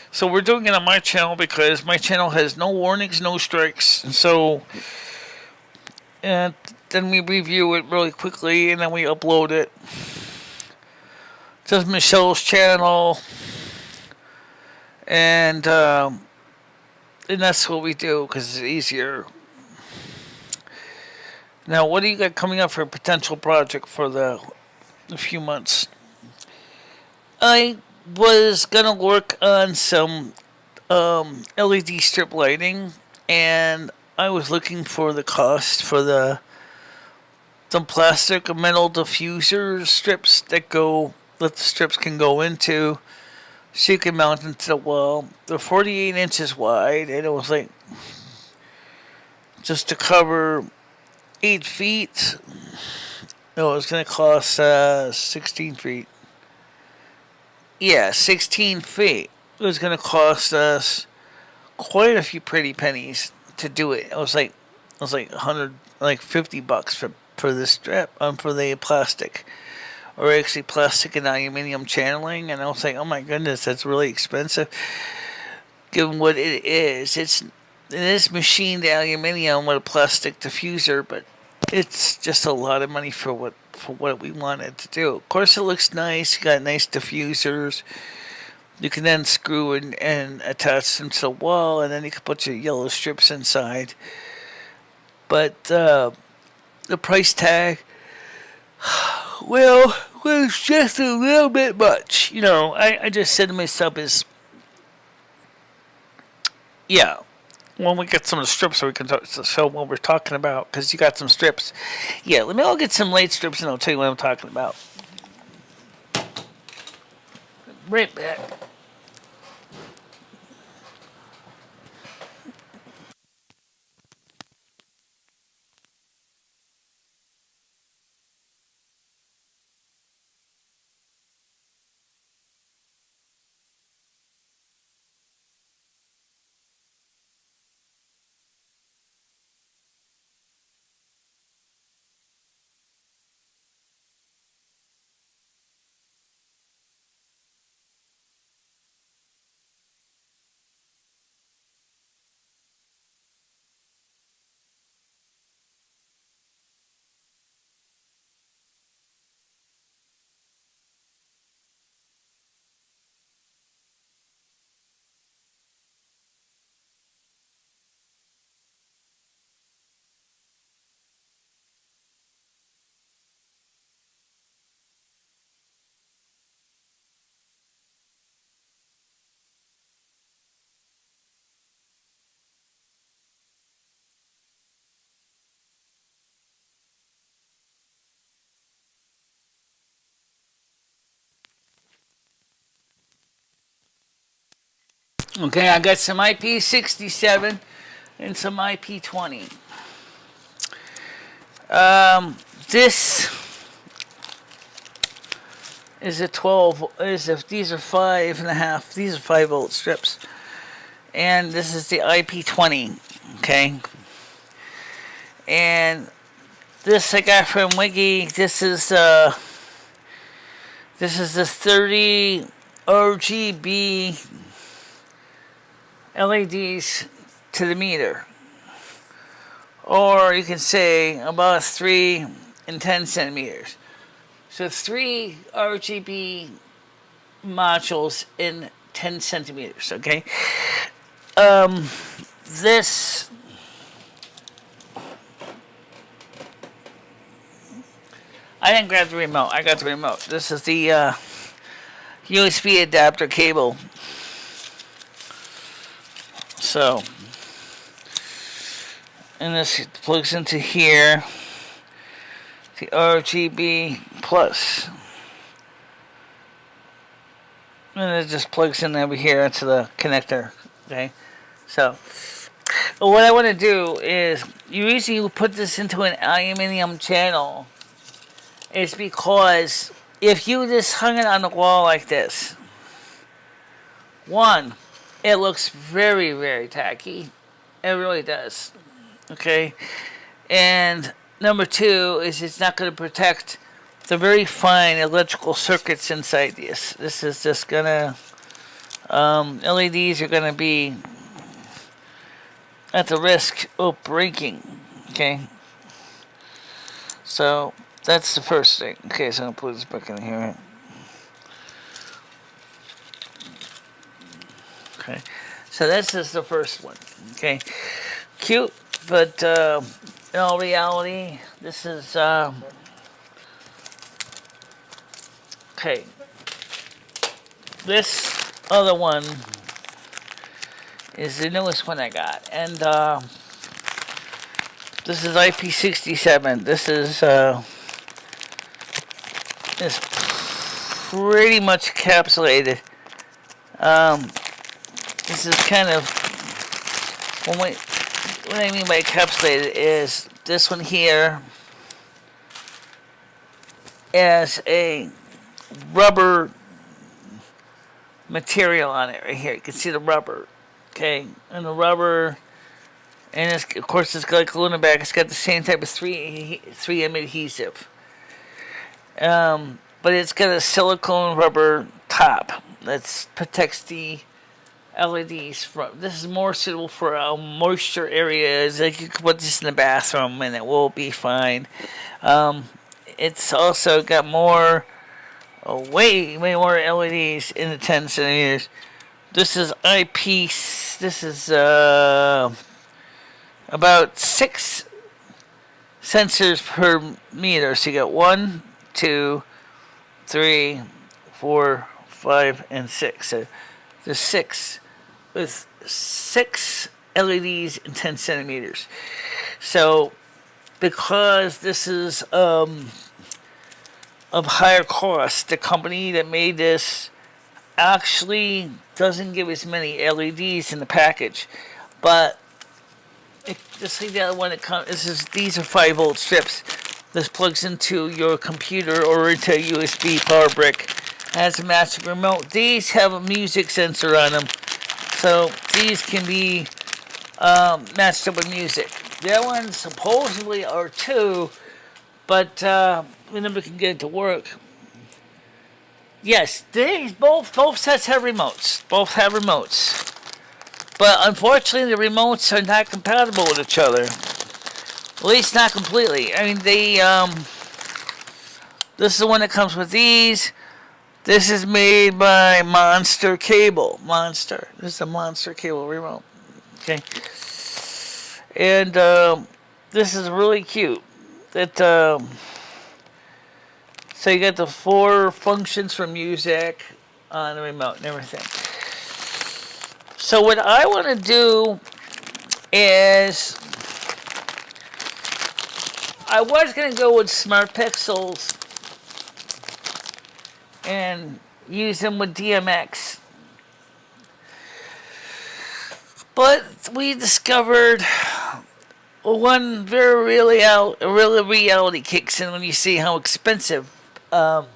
So we're doing it on my channel because my channel has no warnings, no strikes, and so and then we review it really quickly and then we upload it to Michelle's channel, and that's what we do because it's easier. Now, what do you got coming up for a potential project for a few months? I was going to work on some LED strip lighting, and I was looking for the cost for some plastic or metal diffuser strips that the strips can go into, so you can mount them to the wall. They're 48 inches wide, and it was like just to cover 8 feet. No, it was going to cost 16 feet. Yeah, 16 feet. It was going to cost us quite a few pretty pennies to do it. It was like 100, like $50 for the strip, for the plastic, or actually plastic and aluminum channeling. And I was like, oh my goodness, that's really expensive, given what it is. It is machined aluminum with a plastic diffuser, but it's just a lot of money for what we wanted to do. Of course, it looks nice. You got nice diffusers. You can then screw and attach them to the wall, and then you can put your yellow strips inside. But the price tag, well, was just a little bit much. You know, I just said to myself yeah, when we get some of the strips so we can show what we're talking about, because you got some strips. Yeah, let me all get some light strips and I'll tell you what I'm talking about. Right back. Okay, I got some IP67 and some IP20. This is a 12. These are 5.5. These are 5-volt strips, and this is the IP20. Okay, and this I got from Wiggy. This is the 30 RGB LEDs to the meter, or you can say about 3 and 10 centimeters. So 3 RGB modules in 10 centimeters. Okay. This I didn't grab the remote. I got the remote. This is the USB adapter cable. So, and this plugs into here, the RGB plus, and it just plugs in over here into the connector. Okay, so what I want to do is, the reason you put this into an aluminum channel is because if you just hung it on the wall like this, one, it looks very, very tacky. It really does. Okay? And number two is it's not going to protect the very fine electrical circuits inside this. This is just going to... LEDs are going to be at the risk of breaking. Okay? So, that's the first thing. Okay, so I'm going to put this back in here. Okay, so this is the first one. Okay, cute, but in all reality, this is okay. This other one is the newest one I got, and this is IP67. This is pretty much encapsulated. This is kind of, what I mean by encapsulated is this one here has a rubber material on it right here. You can see the rubber, okay? And the rubber, and it's, of course it's got like glue in the back. It's got the same type of 3M adhesive. But it's got a silicone rubber top that protects the LEDs from. This is more suitable for moisture areas. Like you can put this in the bathroom and it will be fine. It's also got more, way more LEDs in the 10 centimeters. This is eyepiece. This is about 6 sensors per meter. So you got 1, 2, 3, 4, 5, and 6. So there's 6 with 6 LEDs in 10 centimeters. So because this is of higher cost, the company that made this actually doesn't give as many LEDs in the package. But just like the other one that comes, these are 5-volt strips. This plugs into your computer or into a USB power brick. Has a matching remote. These have a music sensor on them, so these can be matched up with music. The other ones supposedly are 2, but we never can get it to work. Yes, these both sets have remotes. Both have remotes, but unfortunately, the remotes are not compatible with each other. At least not completely. I mean, this is the one that comes with these. This is made by Monster Cable. Monster. This is a Monster Cable remote. Okay. And this is really cute. So you got the 4 functions for music on the remote and everything. So what I want to do is, I was going to go with Smart Pixels and use them with DMX. But we discovered one real reality kicks in when you see how expensive all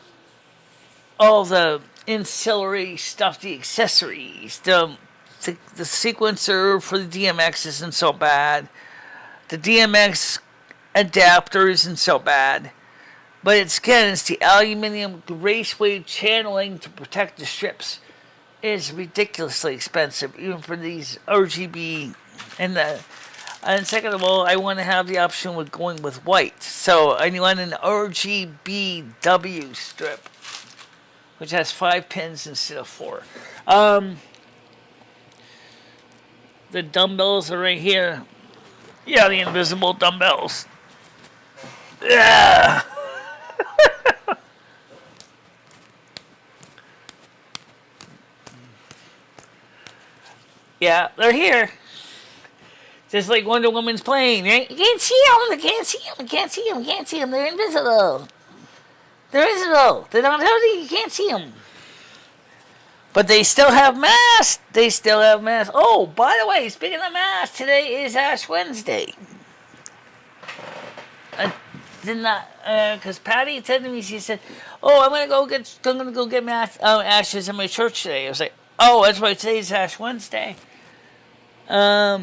the ancillary stuff, the accessories, the sequencer for the DMX isn't so bad. The DMX adapter isn't so bad. But it's the aluminum raceway channeling to protect the strips is ridiculously expensive, even for these RGB. And second of all, I want to have the option with going with white. So I want an RGBW strip, which has 5 pins instead of 4. The dumbbells are right here. Yeah, the invisible dumbbells. Yeah. Yeah, they're here. Just like Wonder Woman's plane, right? You can't see them. You can't see them. You can't see them. You can't see them. They're invisible. They're invisible. They don't have you. You can't see them. But they still have masks. They still have masks. Oh, by the way, speaking of masks, today is Ash Wednesday. I did not, because Patty said to me, she said, "Oh, I'm gonna go get ashes in my church today." I was like, "Oh, that's why today's Ash Wednesday." Yeah,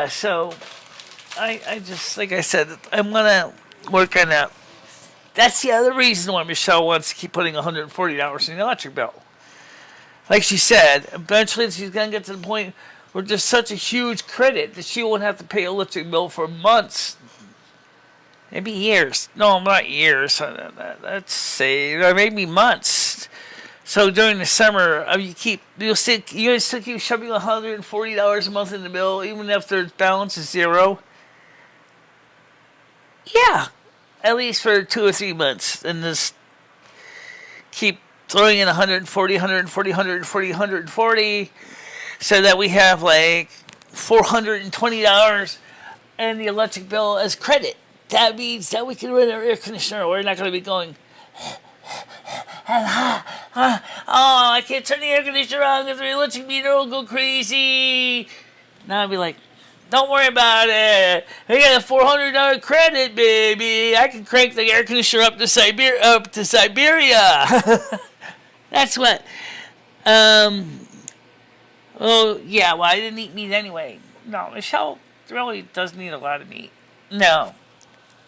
so I just, like I said, I'm gonna work on that. That's the other reason why Michelle wants to keep putting $140 in the electric bill. Like she said, eventually she's gonna get to the point where there's such a huge credit that she won't have to pay electric bill for months. Maybe years. No, not years. Let's say maybe months. So during the summer, you'll still keep shoving $140 a month in the bill, even if their balance is zero. Yeah, at least for 2 or 3 months, and just keep throwing in 140, 140, 140, 140, so that we have like $420 and the electric bill as credit. That means that we can run our air conditioner. We're not going to be going, oh, I can't turn the air conditioner on because the electric meter will go crazy. Now I'll be like, don't worry about it. I got a $400 credit, baby. I can crank the air conditioner up to Siberia. That's what. Oh, yeah, well, I didn't eat meat anyway. No, Michelle really doesn't eat a lot of meat.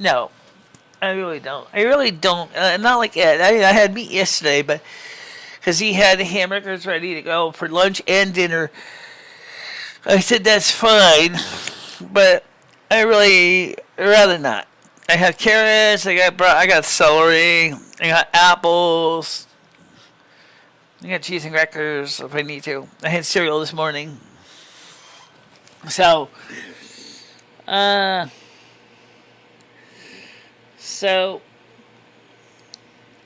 No, I really don't. Not like Ed. I had meat yesterday, but because he had the hamburgers ready to go for lunch and dinner. I said that's fine, but I really rather not. I have carrots. I got celery. I got apples. I got cheese and crackers if I need to. I had cereal this morning. So,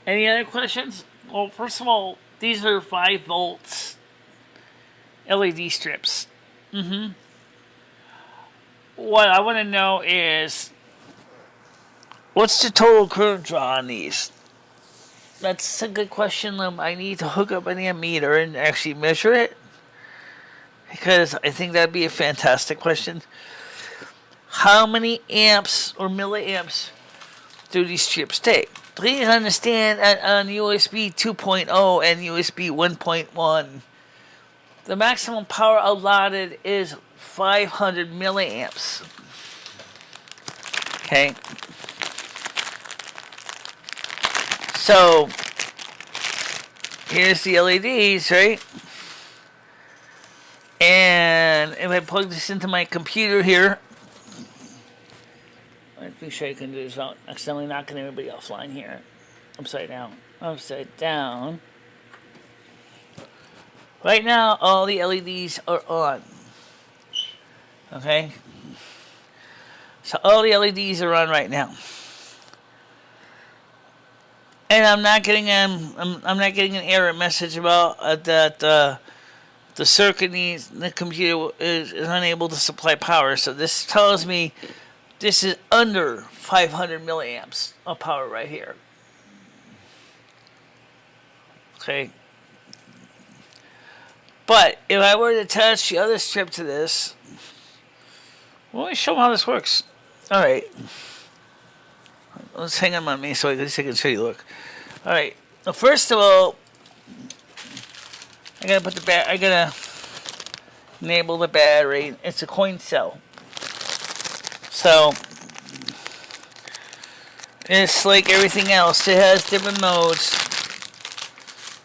any other questions? Well, first of all, these are 5 volts LED strips. What I want to know is, what's the total current draw on these? That's a good question. I need to hook up an ammeter and actually measure it, because I think that'd be a fantastic question. How many amps or milliamps do these strips take? Please understand that on USB 2.0 and USB 1.1, the maximum power allotted is 500 milliamps. Okay. So, here's the LEDs, right? And if I plug this into my computer here, I'm pretty sure I can do this without accidentally knocking everybody offline here. Upside down. Right now, all the LEDs are on. Okay? So all the LEDs are on right now. And I'm not getting an error message about that the circuit the computer is unable to supply power. So this tells me this is under 500 milliamps of power right here. Okay. But if I were to attach the other strip to this, well, let me show them how this works. All right. Let's hang them on me so at least I can show you. Look. All right. Well, first of all, I gotta put the I gotta enable the battery. It's a coin cell. So it's like everything else. It has different modes.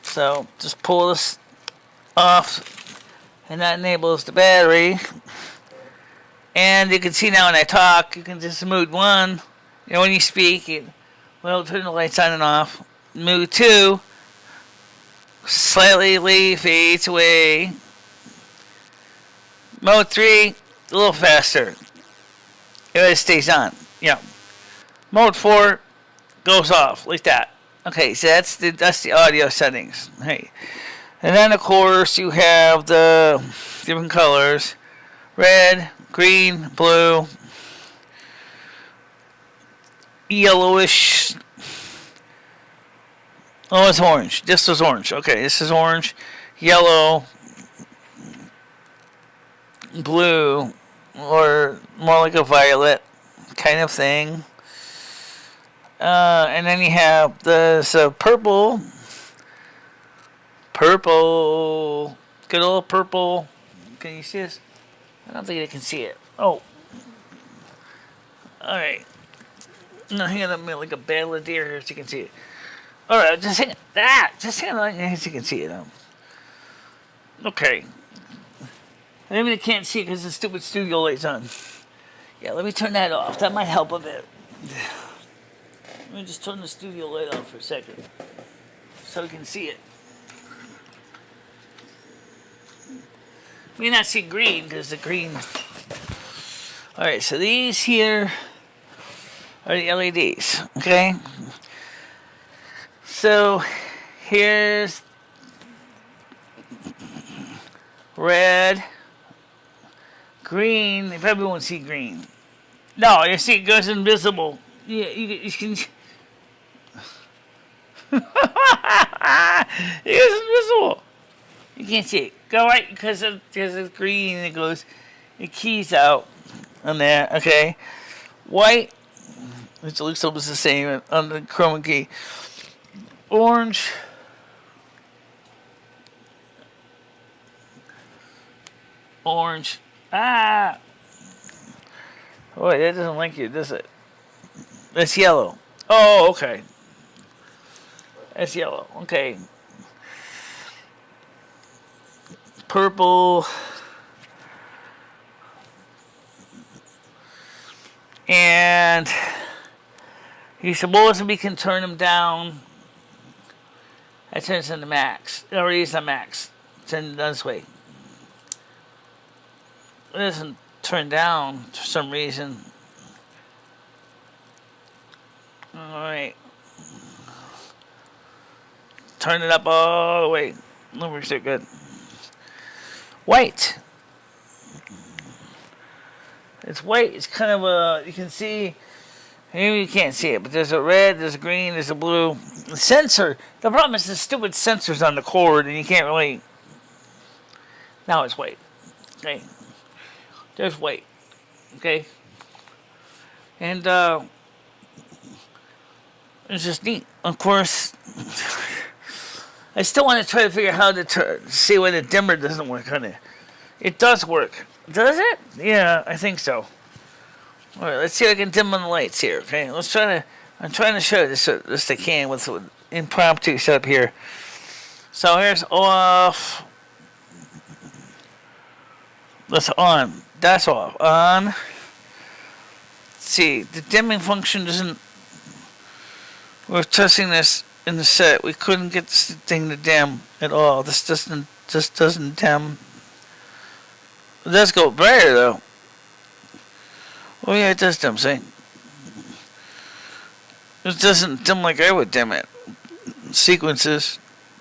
So just pull this off, and that enables the battery. And you can see now when I talk, you can just mode 1. You know, when you speak, well, turn the lights on and off. Mode 2, slightly fades away. Mode 3, a little faster. It stays on. Yeah. Mode 4 goes off like that. Okay, so that's the audio settings. Hey, and then of course you have the different colors: red, green, blue, yellowish. Oh, it's orange. This was orange. Okay, this is orange, yellow, blue, or more like a violet kind of thing. And then you have this purple, good old purple. Can you see this? I don't think I can see it. Oh, all right. No, hang on, like a battle of deer here so you can see it. All right, just hang on. Just hang on, so you can see it. Okay. Maybe they can't see it because the stupid studio light's on. Yeah, let me turn that off. That might help a bit. Let me just turn the studio light off for a second so we can see it. We may not see green because the green. Alright, so these here are the LEDs, okay? So here's red, green. You probably won't see green. No, you see it goes invisible. Yeah, you can. It's invisible. You can't see it. Go right because it's green and it keys out on there. Okay, white, which looks almost the same on the chroma key. Orange, orange. Ah, boy, that doesn't like you, does it? That's yellow. Oh, okay. That's yellow. Okay. Purple. And he said, well, listen, we can turn them down. I turn it to max. It already is the max. Turn it this way. It doesn't turn down for some reason. Alright. Turn it up all the way. That works out good. White. It's white. It's kind of a, you can see, maybe you can't see it, but there's a red, there's a green, there's a blue. The sensor, the problem is the stupid sensors on the cord, and you can't really, now it's white. Okay. There's white. Okay. And, it's just neat. Of course, I still want to try to figure out how to see why the dimmer doesn't work on it. It does work. Does it? Yeah, I think so. All right, let's see if I can dim on the lights here. Okay, let's try to. I'm trying to show this best I can with impromptu setup here. So here's off. That's on. That's off. On. Let's see, the dimming function doesn't. We're testing this in the set. We couldn't get this thing to dim at all. This doesn't dim. It does go brighter though. Oh yeah, it does dim. See, it doesn't dim like I would dim it. Sequences,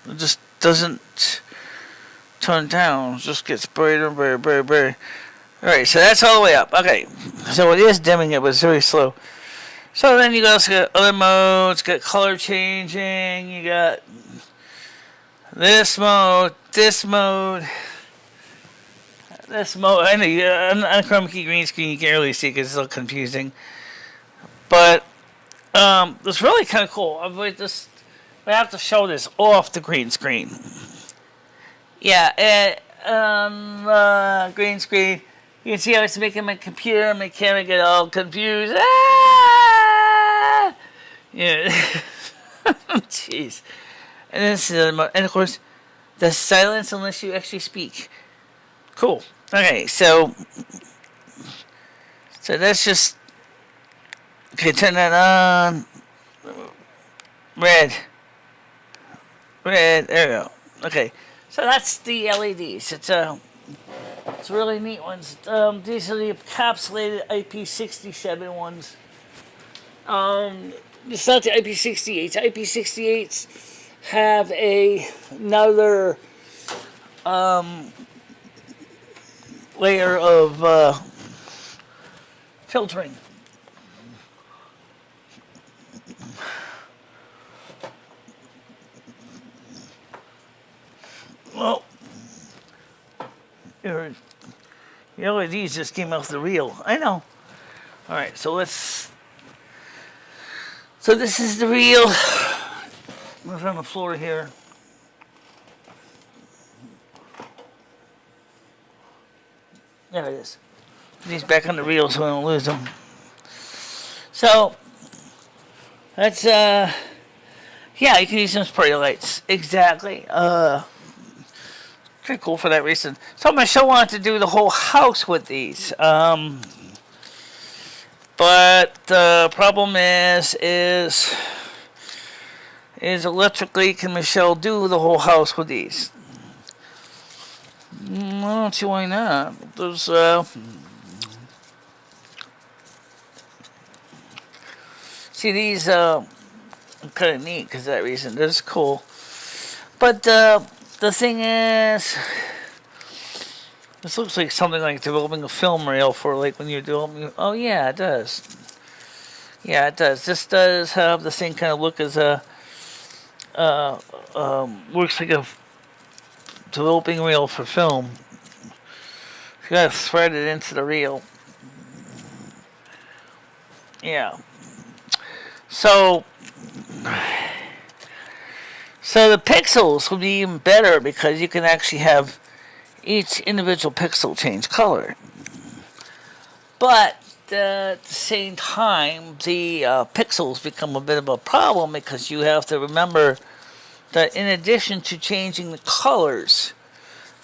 it just doesn't turn down. It just gets brighter and brighter, brighter, brighter. All right, so that's all the way up. Okay, so it is dimming it, but it's very slow. So then you also got other modes, got color changing, you got this mode, this mode, this mode. I know on a chroma key green screen you can't really see because it's a little confusing, but it's really kind of cool. I have to show this off the green screen. Yeah, green screen. You can see how it's making my computer, my camera get all confused. Ah! Yeah. Jeez. And this is, and of course, the silence unless you actually speak. Cool. Okay, so that's just, okay, turn that on. Red, there we go. Okay, so that's the LEDs. It's really neat ones. These are the encapsulated IP67 ones. It's not the IP68s. IP68s have another layer of filtering. Well, the LEDs just came off the reel. I know. All right, so this is the reel. It's on the floor here. There it is. These back on the reel so I don't lose them. So that's yeah, you can use them as party lights. Exactly. Pretty cool for that reason. So Michelle wanted to do the whole house with these. But the problem is electrically, can Michelle do the whole house with these? I don't see why not. There's see these kind of neat because of that reason. That's cool. But the thing is, this looks like something like developing a film reel for like when you're doing. Oh yeah, it does. Yeah, it does. This does have the same kind of look as a works like a developing reel for film. You gotta thread it into the reel. Yeah. So the pixels will be even better because you can actually have each individual pixel change color. But at the same time, the pixels become a bit of a problem because you have to remember that in addition to changing the colors,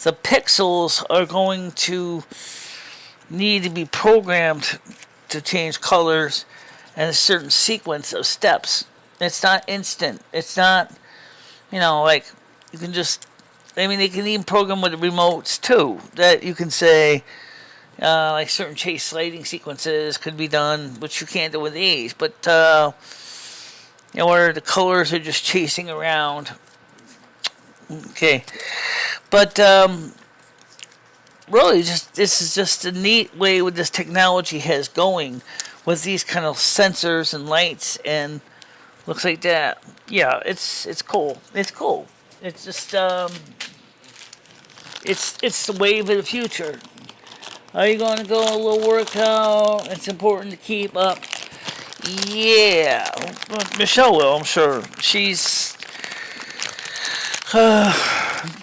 the pixels are going to need to be programmed to change colors and a certain sequence of steps. It's not instant. It's not, like you can just, they can even program with the remotes too, that you can say, like certain chase lighting sequences could be done, which you can't do with these, but, where the colors are just chasing around. Okay. But, really, this is just a neat way what this technology has going with these kind of sensors and lights and looks like that. Yeah, it's cool. It's cool. It's just, it's the wave of the future. Are you going to go a little workout? It's important to keep up. Yeah, Michelle will, I'm sure. She's,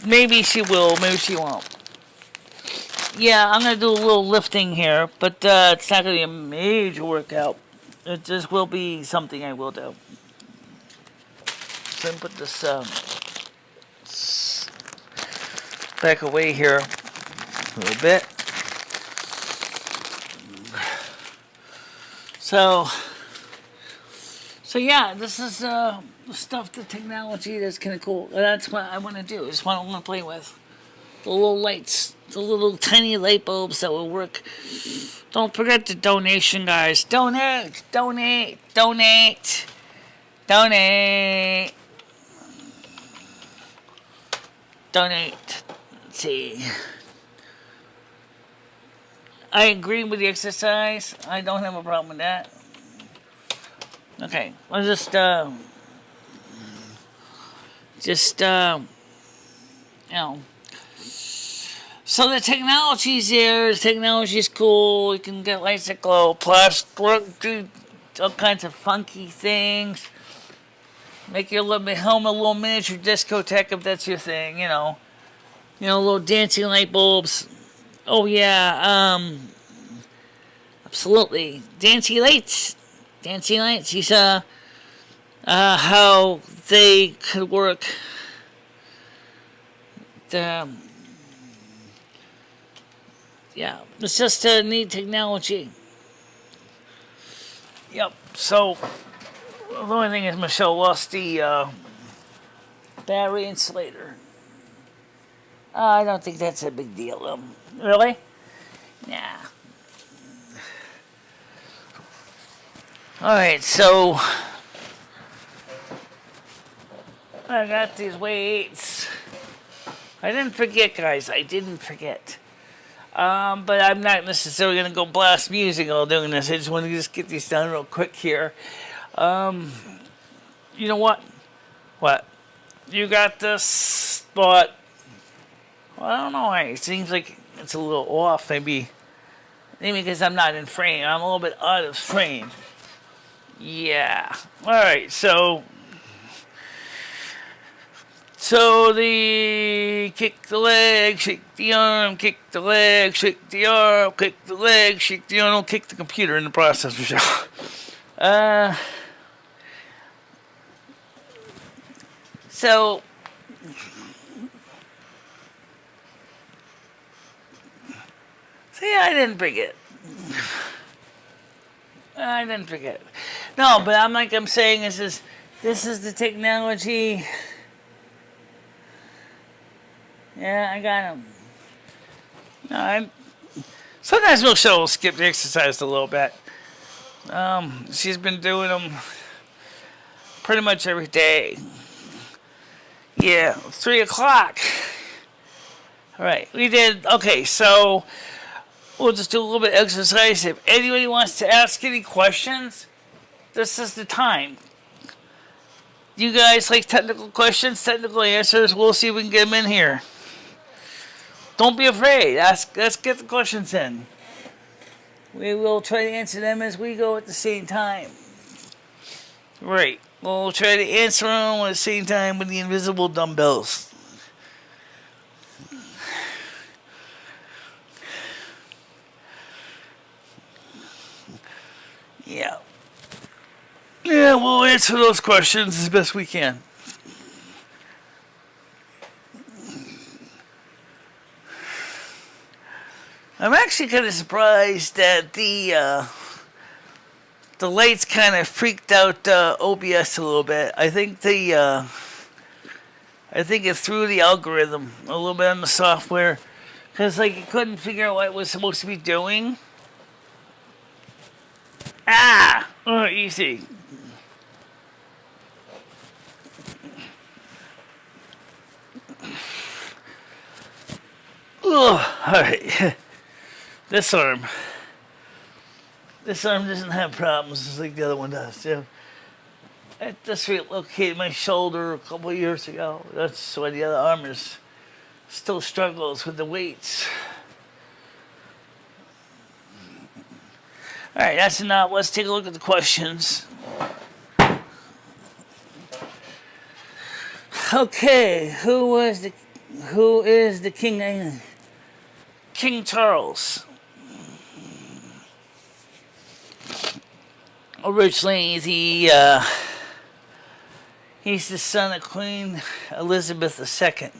maybe she will, maybe she won't. Yeah, I'm going to do a little lifting here, but it's not going to be a major workout. It just will be something I will do. So let me put this back away here a little bit. So yeah, this is the stuff, the technology that's kind of cool. That's what I want to do. It's what I want to play with. The little lights, the little tiny light bulbs that will work. Don't forget the donation, guys. Donate, donate, donate, donate, donate. Let's see. I agree with the exercise. I don't have a problem with that. Okay, I'll just know. So the technology's there. The technology's cool. You can get lights that glow. Plus, do all kinds of funky things. Make your home a little miniature discotheque if that's your thing. You know, little dancing light bulbs. Oh yeah, absolutely. Dancing lights. You saw how they could work. Yeah, it's just a neat technology. Yep, so the only thing is Michelle lost the battery insulator. I don't think that's a big deal. Really? Nah. Alright, so I got these weights. I didn't forget, guys. I didn't forget. But I'm not necessarily going to go blast music while doing this. I just want to just get these done real quick here. You know what? What? You got this, but well, I don't know why. It seems like it's a little off. Maybe because I'm not in frame. I'm a little bit out of frame. Yeah. Alright, so the kick the leg, shake the arm, kick the leg, shake the arm, kick the leg, shake the arm, don't kick the computer in the process, Michelle. So see, I didn't forget. No, but I'm saying this is the technology. Yeah, I got him. Sometimes Michelle will skip the exercise a little bit. She's been doing them pretty much every day. Yeah, 3 o'clock. All right, we did. Okay, so we'll just do a little bit of exercise. If anybody wants to ask any questions, this is the time. You guys like technical questions, technical answers? We'll see if we can get them in here. Don't be afraid. Let's get the questions in. We will try to answer them as we go at the same time. Right. We'll try to answer them at the same time with the invisible dumbbells. Yeah. Yeah, we'll answer those questions as best we can. I'm actually kind of surprised that the lights kind of freaked out OBS a little bit. I think it threw the algorithm a little bit on the software because like it couldn't figure out what it was supposed to be doing. Oh, easy. Oh, all right. This arm doesn't have problems just like the other one does. Yeah. I just relocated my shoulder a couple of years ago. That's why the other arm still struggles with the weights. All right, that's enough. Let's take a look at the questions. Okay, who is the king? King Charles. Originally, he's the son of Queen Elizabeth II.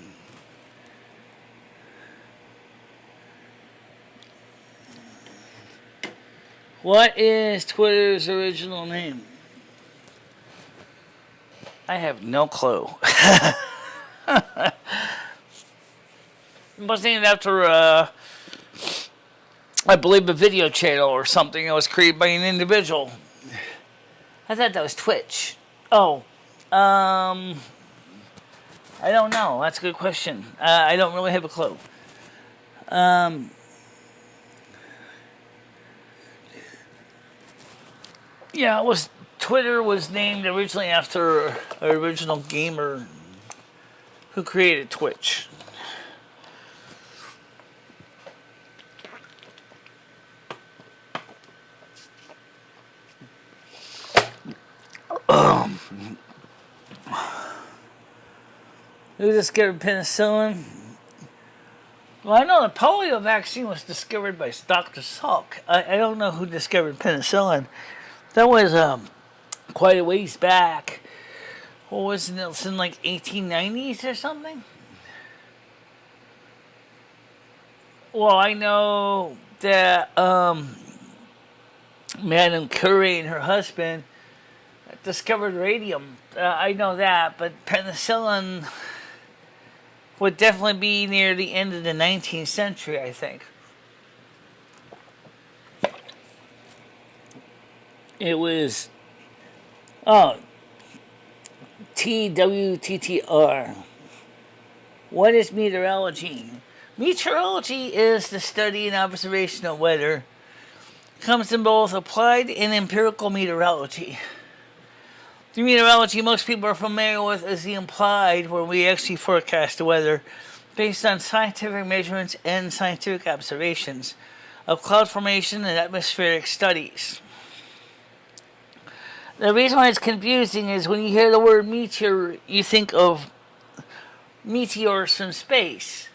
What is Twitter's original name? I have no clue. It was named after, I believe, a video channel or something that was created by an individual. I thought that was Twitch. Oh, I don't know. That's a good question. I don't really have a clue. Yeah, Twitter was named originally after an original gamer who created Twitch. Who discovered penicillin? Well, I know the polio vaccine was discovered by Dr. Salk. I don't know who discovered penicillin. That was quite a ways back. What was it? It's in like 1890s or something? Well, I know that Madame Curie and her husband discovered radium. I know that, but penicillin would definitely be near the end of the 19th century, I think. It was, TWTTR. What is meteorology? Meteorology is the study and observation of weather. It comes in both applied and empirical meteorology. The meteorology most people are familiar with is the implied, where we actually forecast the weather based on scientific measurements and scientific observations of cloud formation and atmospheric studies. The reason why it's confusing is when you hear the word meteor, you think of meteors from space.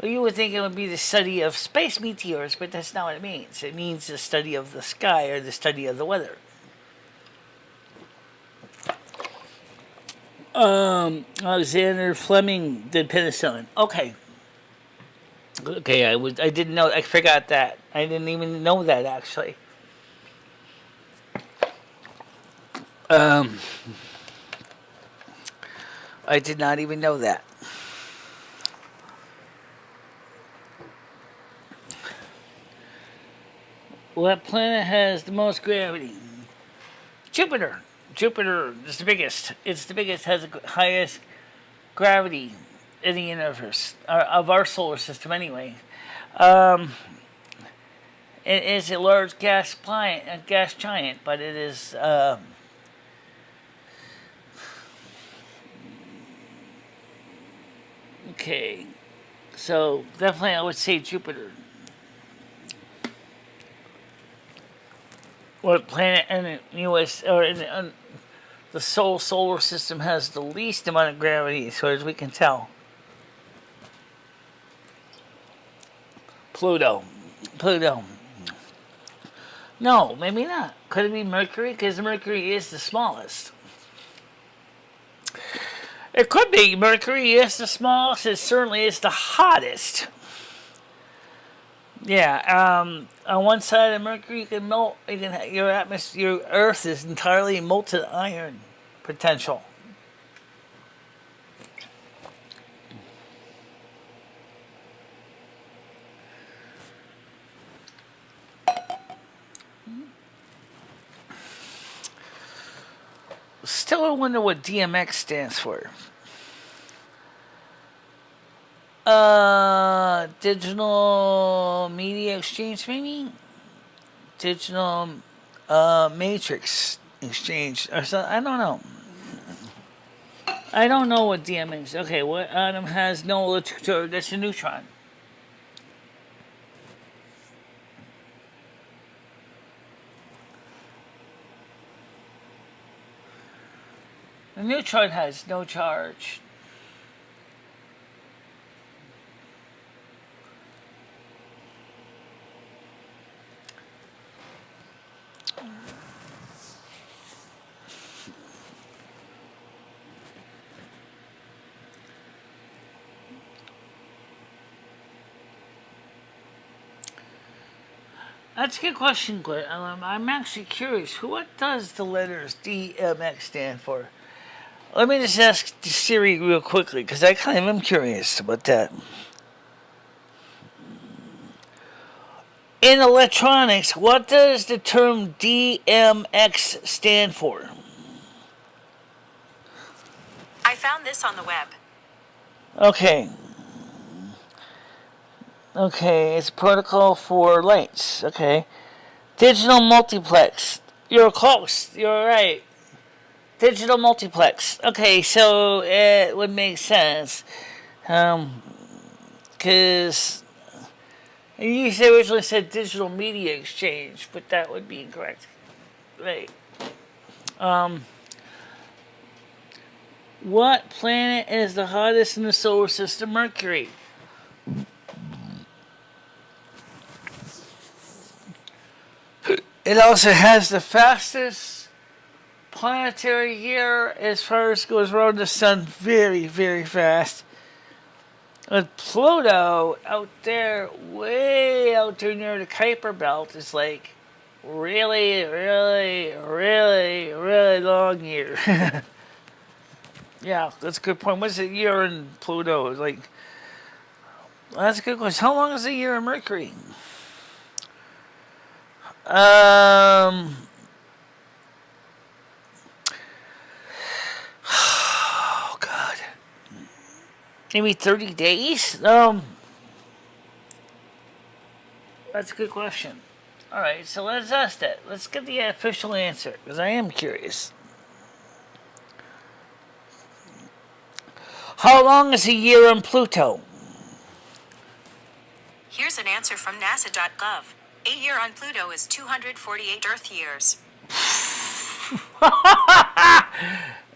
Well, you would think it would be the study of space meteors, but that's not what it means. It means the study of the sky or the study of the weather. Alexander Fleming did penicillin. Okay, I didn't know. I forgot that. I didn't even know that actually. I did not even know that. What planet has the most gravity? Jupiter. Jupiter is the biggest. It's the biggest, has the highest gravity in the universe, of our solar system anyway. It is a large gas giant, but it is okay. So definitely I would say Jupiter. What planet in the U.S. or in the solar system has the least amount of gravity, as far as we can tell? Pluto. No, maybe not. Could it be Mercury? Because Mercury is the smallest. It could be. Mercury is the smallest. It certainly is the hottest. Yeah, on one side of Mercury, you can melt. Your atmosphere, your Earth is entirely molten iron potential. Still, I wonder what DMX stands for. Digital media exchange, maybe? Digital matrix exchange or something. I don't know. I don't know what DM is. Okay, what atom has no electric charge? That's a neutron. A neutron has no charge. That's a good question, Glenn. I'm actually curious. What does the letters DMX stand for? Let me just ask Siri real quickly, because I kind of am curious about that. In electronics, what does the term DMX stand for? I found this on the web. Okay. Okay, it's a protocol for lights. Okay. Digital multiplex. You're close. You're right. Digital multiplex. Okay, so it would make sense. Because you originally said digital media exchange, but that would be incorrect. Right. What planet is the hottest in the solar system? Mercury. It also has the fastest planetary year as far as goes around the sun very, very fast. And Pluto out there, way out there near the Kuiper Belt, is like really, really, really, really long year. Yeah, that's a good point. What's the year in Pluto? Like, well, that's a good question. How long is the year in Mercury? Oh God, maybe 30 days. That's a good question. All right, so let's ask that. Let's get the official answer because I am curious. How long is a year on Pluto? Here's an answer from NASA.gov. A year on Pluto is 248 Earth years.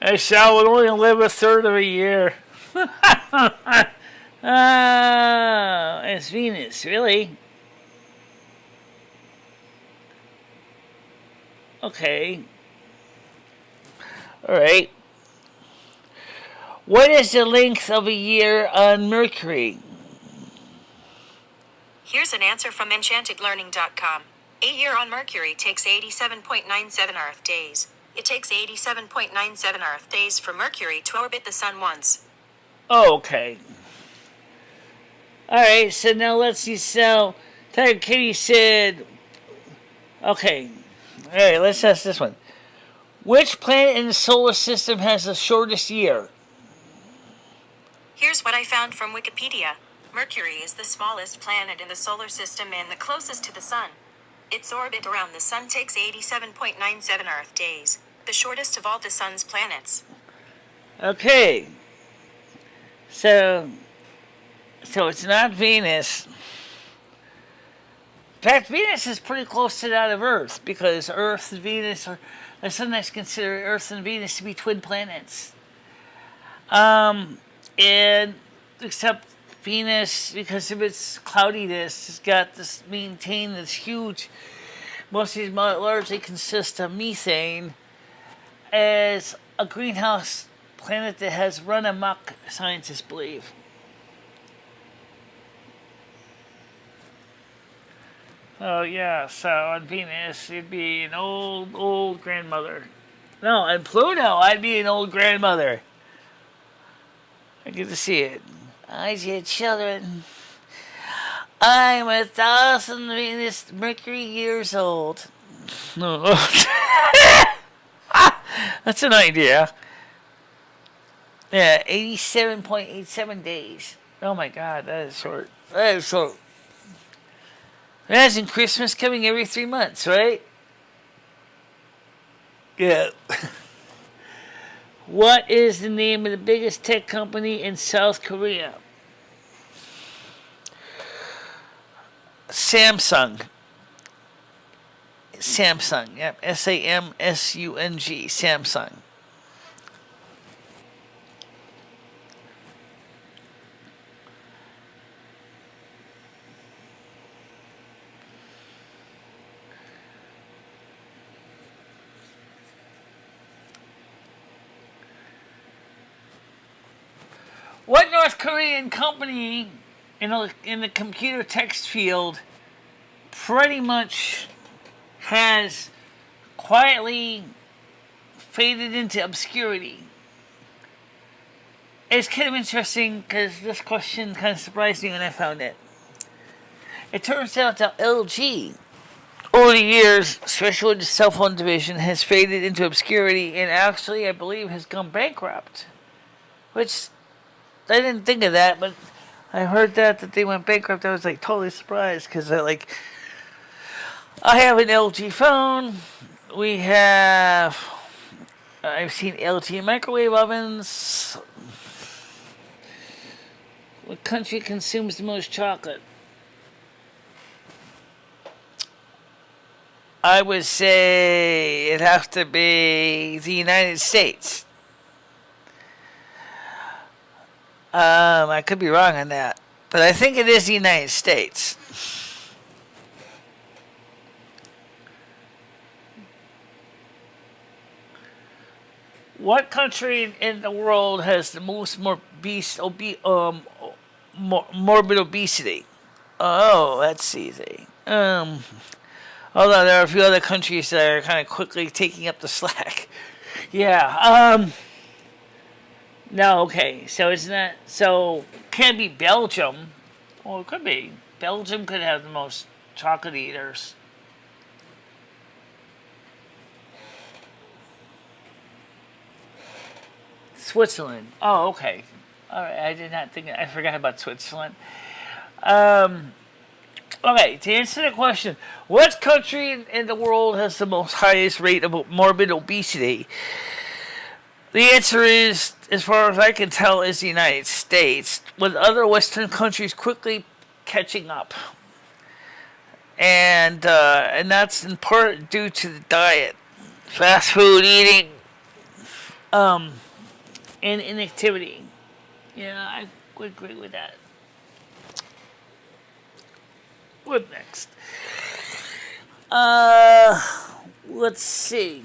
I shall would only live a third of a year. It's Venus, really? Okay. Alright. What is the length of a year on Mercury? Here's an answer from enchantedlearning.com. A year on Mercury takes 87.97 Earth days. It takes 87.97 Earth days for Mercury to orbit the Sun once. Oh, okay. Alright, so now let's see. So, Tiger Kitty said, okay. Alright, let's ask this one. Which planet in the solar system has the shortest year? Here's what I found from Wikipedia. Mercury is the smallest planet in the solar system and the closest to the Sun. Its orbit around the Sun takes 87.97 Earth days, the shortest of all the Sun's planets. Okay. So it's not Venus. In fact, Venus is pretty close to that of Earth because Earth and Venus are sometimes consider Earth and Venus to be twin planets. And except Venus, because of its cloudiness, has got this maintained this huge. Most of these largely consist of methane as a greenhouse planet that has run amok, scientists believe. Oh yeah, so on Venus it'd be an old grandmother. No, on Pluto I'd be an old grandmother. I get to see it. I see children. I'm 1,000 Venus Mercury years old. No. That's an idea. Yeah, 87.87 days. Oh my God, that is short. That is short. Imagine Christmas coming every 3 months, right? Yeah. What is the name of the biggest tech company in South Korea? Samsung. Samsung, yep. S-A-M-S-U-N-G. Samsung. What North Korean company in the computer text field pretty much has quietly faded into obscurity? It's kind of interesting because this question kind of surprised me when I found it. It turns out that LG, over the years, especially the cell phone division, has faded into obscurity and actually, I believe, has gone bankrupt. Which, I didn't think of that, but I heard that they went bankrupt. I was like totally surprised because I have an LG phone. I've seen LG microwave ovens. What country consumes the most chocolate? I would say it'd have to be the United States. I could be wrong on that, but I think it is the United States. What country in the world has the most morbid obesity? Oh, that's easy. Although there are a few other countries that are kind of quickly taking up the slack. Yeah. No. Okay. So it's not. So can it be Belgium? Well, it could be. Belgium could have the most chocolate eaters. Switzerland. Oh, okay. All right. I did not think. I forgot about Switzerland. Okay, to answer the question, what country in the world has the most highest rate of morbid obesity? The answer is, as far as I can tell, is the United States, with other Western countries quickly catching up. And that's in part due to the diet, fast food eating, and inactivity. Yeah, I would agree with that. What next? Let's see.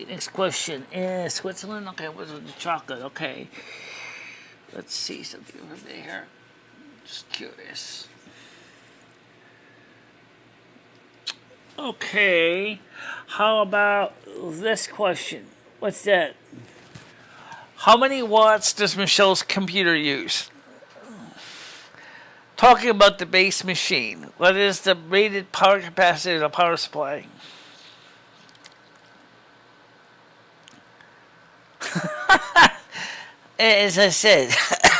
Next question. Switzerland? Okay, what's the chocolate? Okay. Let's see something over there. Just curious. Okay. How about this question? What's that? How many watts does Michele's computer use? Talking about the base machine, what is the rated power capacity of the power supply? As I said,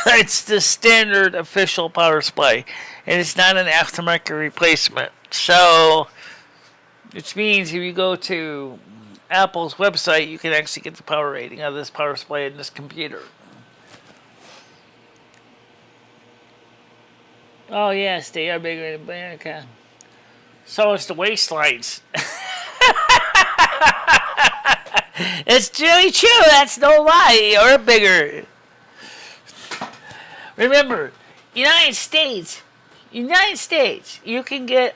it's the standard official power supply, and it's not an aftermarket replacement. So, which means if you go to Apple's website, you can actually get the power rating of this power supply in this computer. Oh, yes, they are bigger in America. So it's the waistlines. It's really true. That's no lie. You're bigger. Remember, United States, you can get,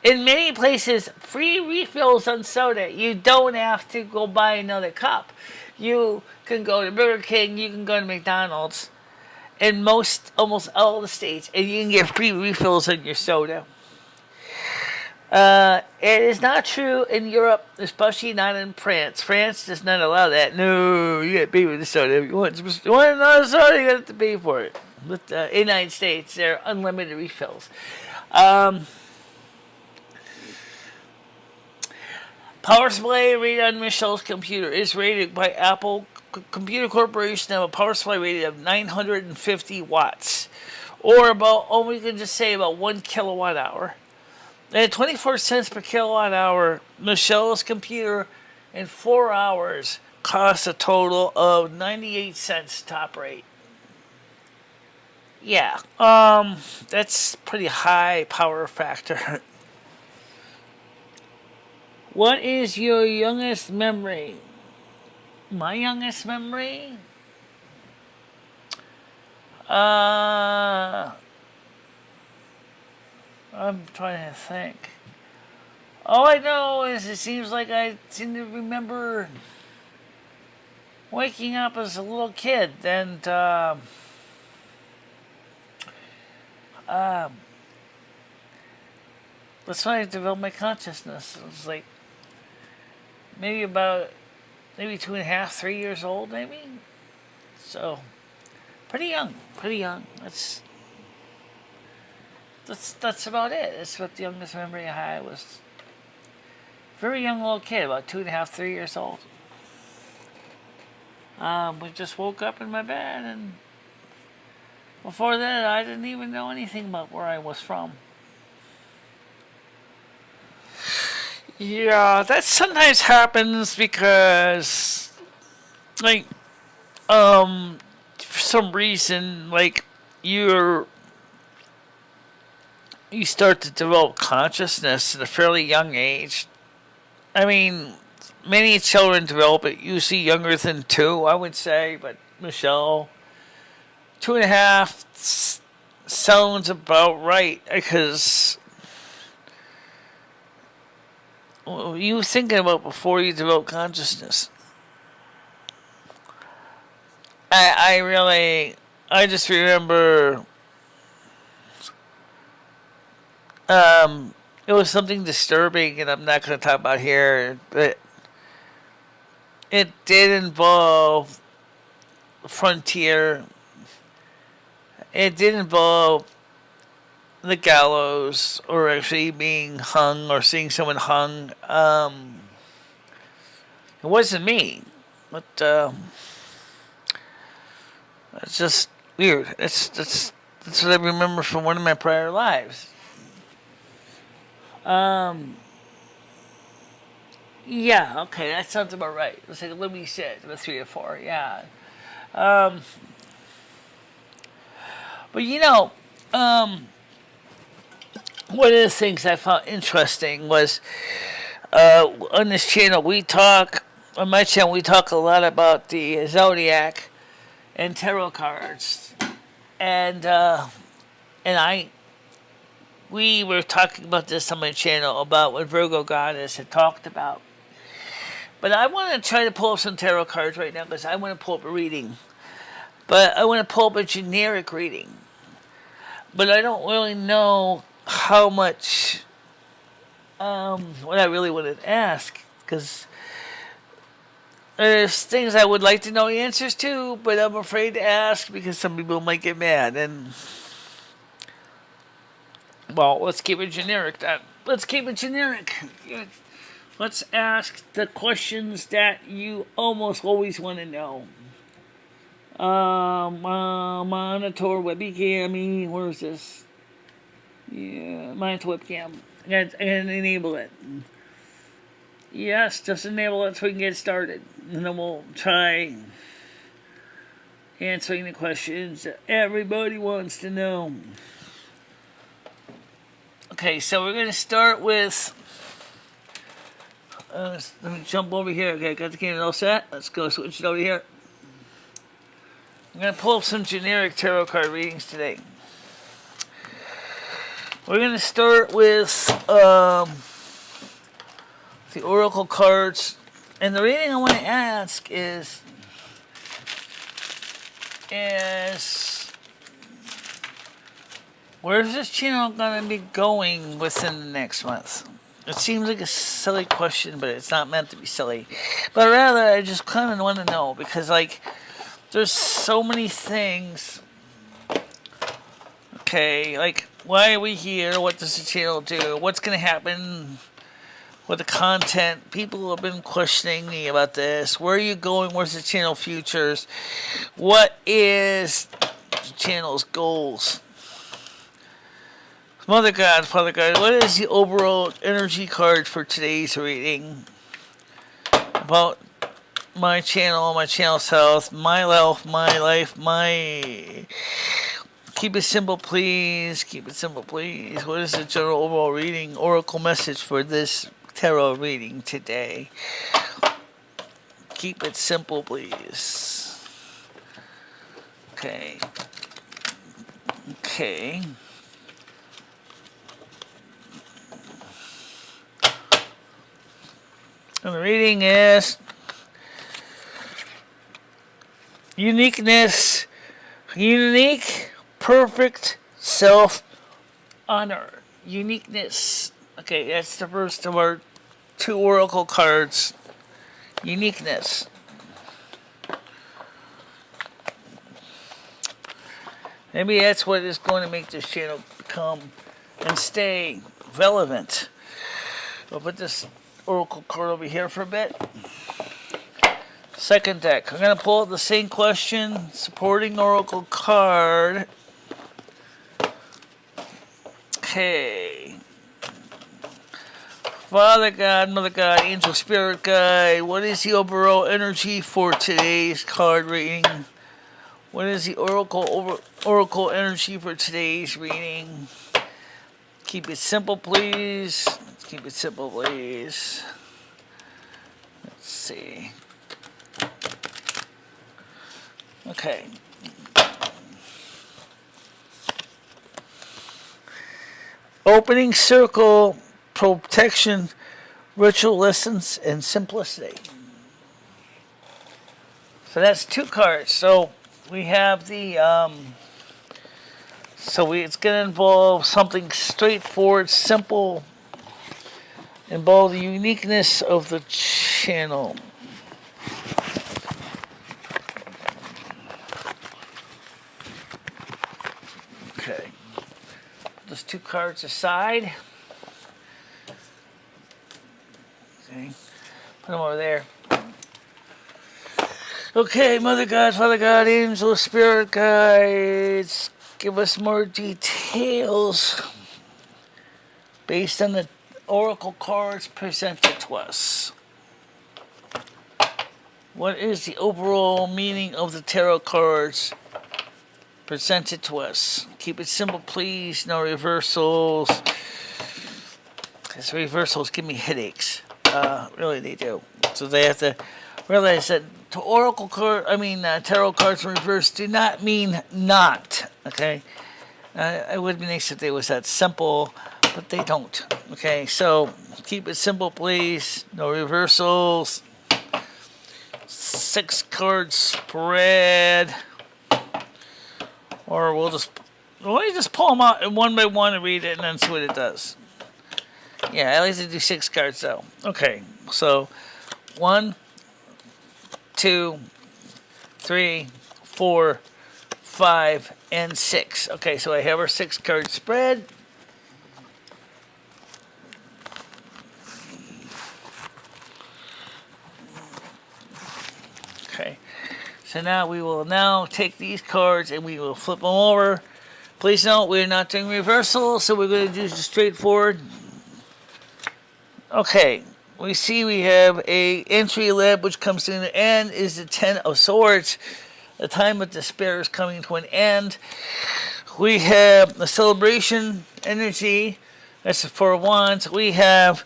in many places, free refills on soda. You don't have to go buy another cup. You can go to Burger King, you can go to McDonald's, in almost all the states, and you can get free refills on your soda. It is not true in Europe, especially not in France. France does not allow that. No, you gotta pay for the soda. If you want another soda, you have to pay for it. But in the United States, there are unlimited refills. Power supply rated on Michele's computer is rated by Apple Computer Corporation of a power supply rating of 950 watts, or we can just say about 1 kilowatt hour. At 24 cents per kilowatt hour, Michele's computer in 4 hours costs a total of 98 cents top rate. Yeah, that's pretty high power factor. What is your youngest memory? My youngest memory? I'm trying to think. All I know is it seems like I seem to remember waking up as a little kid and that's when I developed my consciousness. It was like maybe 2.5, 3 years old, maybe. So pretty young. That's about it. That's what the youngest memory I had was. Very young little kid, about 2.5, 3 years old. We just woke up in my bed, and before that, I didn't even know anything about where I was from. Yeah, that sometimes happens because, for some reason, you start to develop consciousness at a fairly young age. I mean, many children develop it usually younger than 2, I would say. But Michelle, 2.5 sounds about right, because what were you thinking about before you develop consciousness? I just remember it was something disturbing, and I'm not going to talk about here, but it did involve frontier. It did involve the gallows, or actually being hung, or seeing someone hung. It wasn't me, but it's just weird. That's what I remember from one of my prior lives. Yeah, okay, that sounds about right. Let's say Libby said, the 3 or 4, yeah. But one of the things I found interesting was on this channel on my channel we talk a lot about the zodiac and tarot cards, and we were talking about this on my channel about what Virgo Goddess had talked about. But I want to try to pull up some tarot cards right now, because I want to pull up a reading. But I want to pull up a generic reading. But I don't really know how much, what I really want to ask, because there's things I would like to know the answers to, but I'm afraid to ask because some people might get mad. And, well, let's keep it generic then. Let's keep it generic. Let's ask the questions that you almost always want to know. Monitor webcam. Where is this? Yeah, monitor webcam. I can enable it. Yes, just enable it so we can get started. And then we'll try answering the questions that everybody wants to know. Okay, so we're going to start with... let me jump over here. Okay, got the camera all set. Let's go switch it over here. I'm going to pull up some generic tarot card readings today. We're going to start with the oracle cards. And the reading I want to ask is where's this channel going to be going within the next month? It seems like a silly question, but it's not meant to be silly. But rather, I just kind of want to know, because, like, there's so many things. Okay, like, why are we here? What does the channel do? What's going to happen with the content? People have been questioning me about this. Where are you going? Where's the channel futures? What is the channel's goals? Mother God, Father God, what is the overall energy card for today's reading about my channel's health, my health, my life, my... Keep it simple, please. Keep it simple, please. What is the general overall reading, oracle message for this tarot reading today? Keep it simple, please. Okay. Okay. And the reading is uniqueness, unique, perfect self-honor. Uniqueness. Okay, that's the first of our 2 oracle cards. Uniqueness. Maybe that's what is going to make this channel become and stay relevant. I'll put this oracle card over here for a bit. Second deck. I'm going to pull out the same question, supporting oracle card. Okay. Father God, Mother God, Angel Spirit Guide, what is the overall energy for today's card reading? What is the oracle energy for today's reading? Keep it simple, please. Keep it simple, please. see. Okay. Opening circle, protection, ritual lessons, and simplicity. So that's 2 cards. So we have the, it's going to involve something straightforward, simple, involve the uniqueness of the channel. Okay. Put those 2 cards aside. Okay. Put them over there. Okay, Mother God, Father God, Angel, Spirit Guides, give us more details based on the oracle cards presented to us. What is the overall meaning of the tarot cards presented to us? Keep it simple, please. No reversals. Because reversals give me headaches. Really, they do. So they have to realize that tarot cards in reverse do not mean not. Okay, it would be nice if they was that simple, but they don't. Okay, so keep it simple, please. No reversals. 6 card spread, or we'll just pull them out one by one and read it, and then see what it does. Yeah, I like to do 6 cards though. Okay, so 1, 2, 3, 4, 5, and 6. Okay, so I have our 6 card spread. Okay, so now we will take these cards and we will flip them over. Please note we're not doing reversal, so we're going to do straightforward. Okay, we see we have a entry lab which comes to the end is the 10 of Swords. The time of despair is coming to an end. We have the celebration energy. That's the 4 of Wands. We have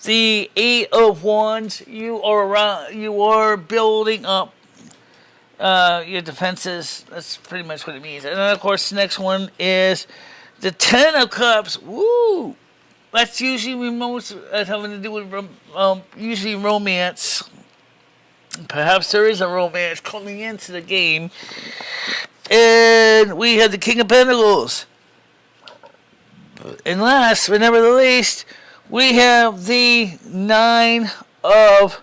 the 8 of Wands. You are building up your defenses. That's pretty much what it means. And then of course the next one is the 10 of Cups. Woo! That's usually having to do with usually romance. Perhaps there is a romance coming into the game. And we have the King of Pentacles. And last, but never the least, we have the 9 of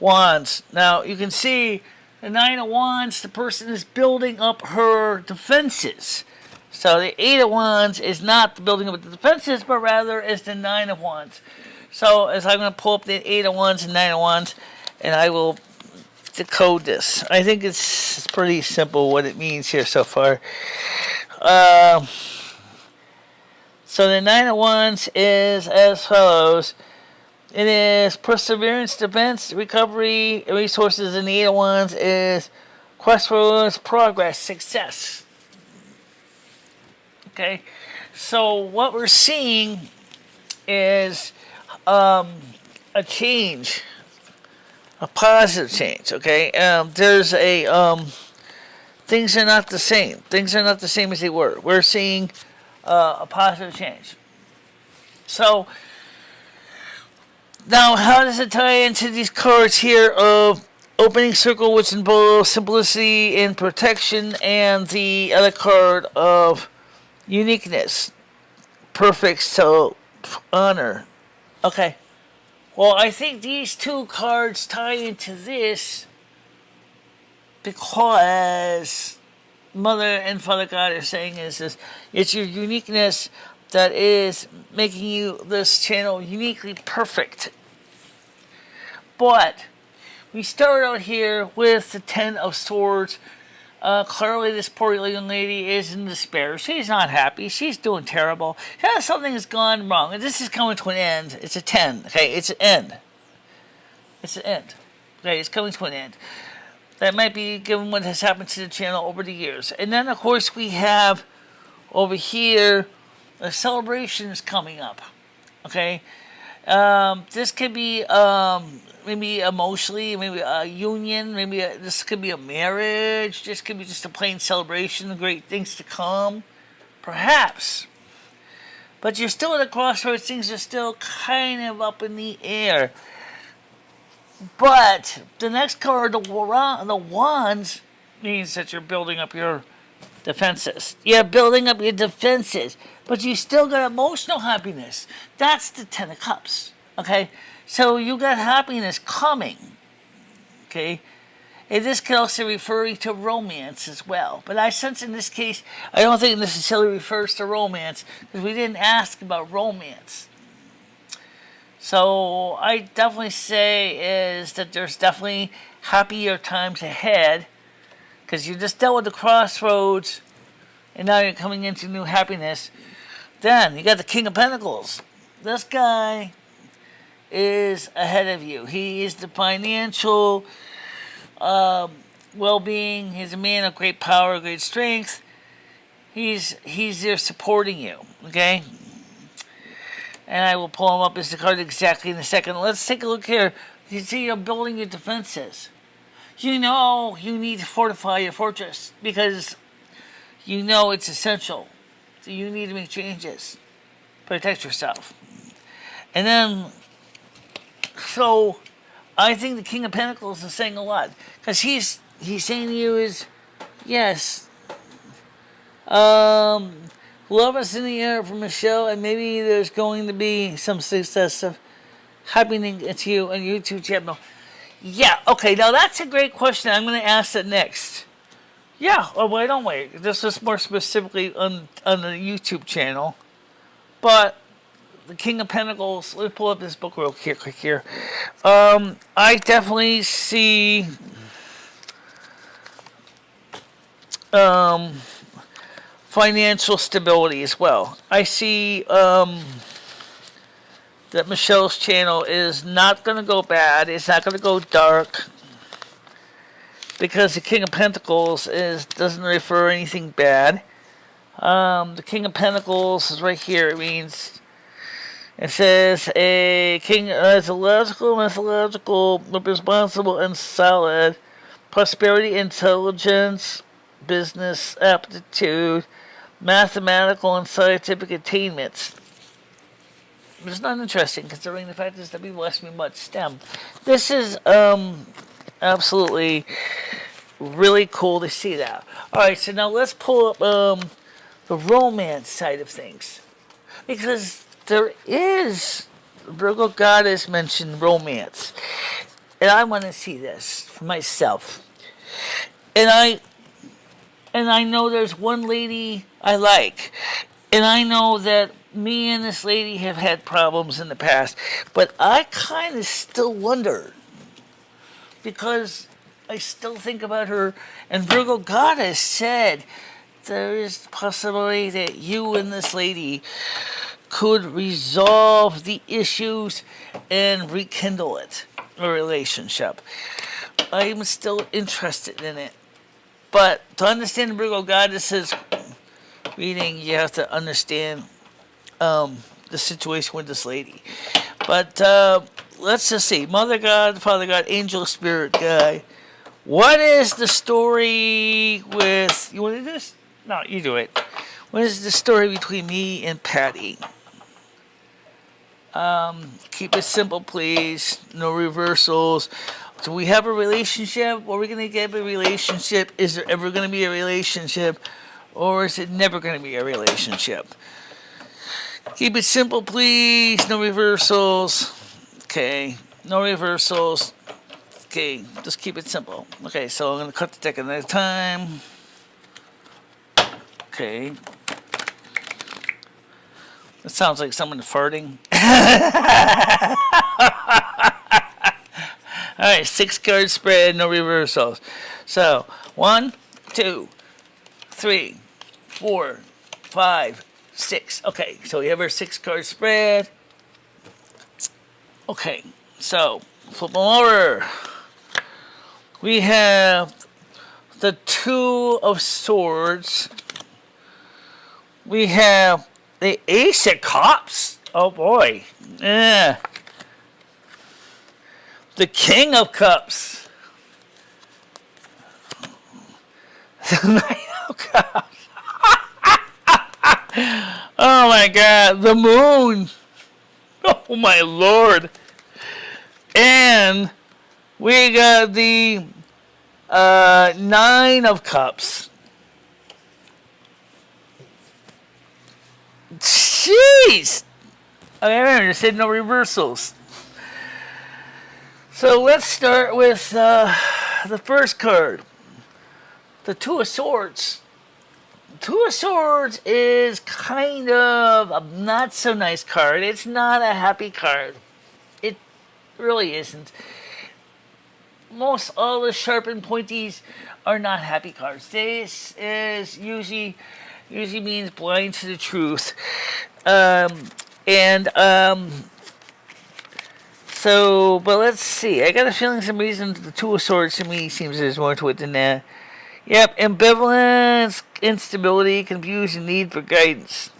Wands. Now, you can see the 9 of Wands, the person is building up her defenses. So the 8 of Wands is not the building up the defenses, but rather is the 9 of Wands. So as I'm going to pull up the 8 of Wands and 9 of Wands, and I will decode this. I think it's pretty simple what it means here so far. So the 9 of Wands is as follows. It is perseverance, defense, recovery, resources, and the 8 of Wands is quest for progress, success. Okay, so what we're seeing is a change, a positive change. Okay, there's a things are not the same. Things are not the same as they were. We're seeing a positive change. So now, how does it tie into these cards here of opening circle, which involves simplicity and protection, and the other card of uniqueness, perfect, so honor. Okay. Well, I think these 2 cards tie into this because Mother and Father God are saying is this: it's your uniqueness that is making you this channel uniquely perfect. But we start out here with the 10 of Swords. Clearly, this poor young lady is in despair. She's not happy. She's doing terrible. Yeah, something has gone wrong. And this is coming to an end. It's a 10. Okay, it's an end. It's an end. Okay, it's coming to an end. That might be given what has happened to the channel over the years. And then, of course, we have over here, the celebration is coming up. Okay? This could be maybe emotionally, maybe a union, this could be a marriage. This could be just a plain celebration of great things to come, perhaps. But you're still at a crossroads. Things are still kind of up in the air. But the next card, the wands, means that you're building up your defenses. You're building up your defenses. But you still got emotional happiness. That's the Ten of Cups. Okay? So you got happiness coming. Okay? And this could also refer to romance as well. But I sense in this case, I don't think it necessarily refers to romance, because we didn't ask about romance. So I definitely say is that there's definitely happier times ahead, because you just dealt with the crossroads, and now you're coming into new happiness. Then you got the King of Pentacles. This guy is ahead of you. He is the financial well-being. He's a man of great power, great strength. He's there supporting you, okay? And I will pull him up as the card exactly in a second. Let's take a look here. You see, you're building your defenses. You know you need to fortify your fortress because you know it's essential. So you need to make changes. Protect yourself. And then, so I think the King of Pentacles is saying a lot. Because he's saying to you is, yes, love is in the air for Michelle, and maybe there's going to be some success of happening to you on YouTube channel. Yeah, okay, now that's a great question. I'm going to ask it next. Yeah, oh, wait, don't wait. This is more specifically on the YouTube channel. But the King of Pentacles, let me pull up this book real quick here. I definitely see financial stability as well. I see that Michelle's channel is not going to go bad. It's not going to go dark. Because the King of Pentacles doesn't refer anything bad. The King of Pentacles is right here. It means, it says, a king is a logical, methodological, responsible, and solid. Prosperity, intelligence, business aptitude, mathematical and scientific attainments. It's not interesting considering the fact is that we blessed me much STEM. This is absolutely really cool to see that. Alright, so now let's pull up the romance side of things. Because there is, Virgo Goddess mentioned romance. And I want to see this for myself. And I know there's one lady I like. And I know that me and this lady have had problems in the past. But I kind of still wonder. Because I still think about her. And Virgo Goddess said there is the possibility that you and this lady could resolve the issues and rekindle it, a relationship. I'm still interested in it. But to understand Virgo Goddess's reading, you have to understand the situation with this lady. But let's just see. Mother God, Father God, Angel, Spirit Guide. What is the story with... You want to do this? No, you do it. What is the story between me and Patty? Keep it simple, please. No reversals. Do we have a relationship? Are we going to get a relationship? Is there ever going to be a relationship? Or is it never going to be a relationship? Keep it simple, please. No reversals. Okay. No reversals. Okay. Just keep it simple. Okay, so I'm going to cut the deck another time. Okay. That sounds like someone farting. Alright, 6 card spread, no reversals. So, 1, 2, 3, 4, 5, 6. Okay, so we have our 6 card spread. Okay, so flip them over. We have the 2 of Swords. We have the Ace of Cups. Oh boy. Yeah. The King of Cups. The Knight of Cups. Oh my God. The Moon. Oh my Lord. And we got the Nine of Cups. Jeez. I understand no reversals. So let's start with the first card. The Two of Swords. Two of Swords is kind of a not so nice card. It's not a happy card. It really isn't. Most all the sharp and pointies are not happy cards. This is usually means blind to the truth. So, but let's see. I got a feeling some reason the Two of Swords to me seems there's more to it than that. Yep, ambivalence, instability, confusion, need for guidance.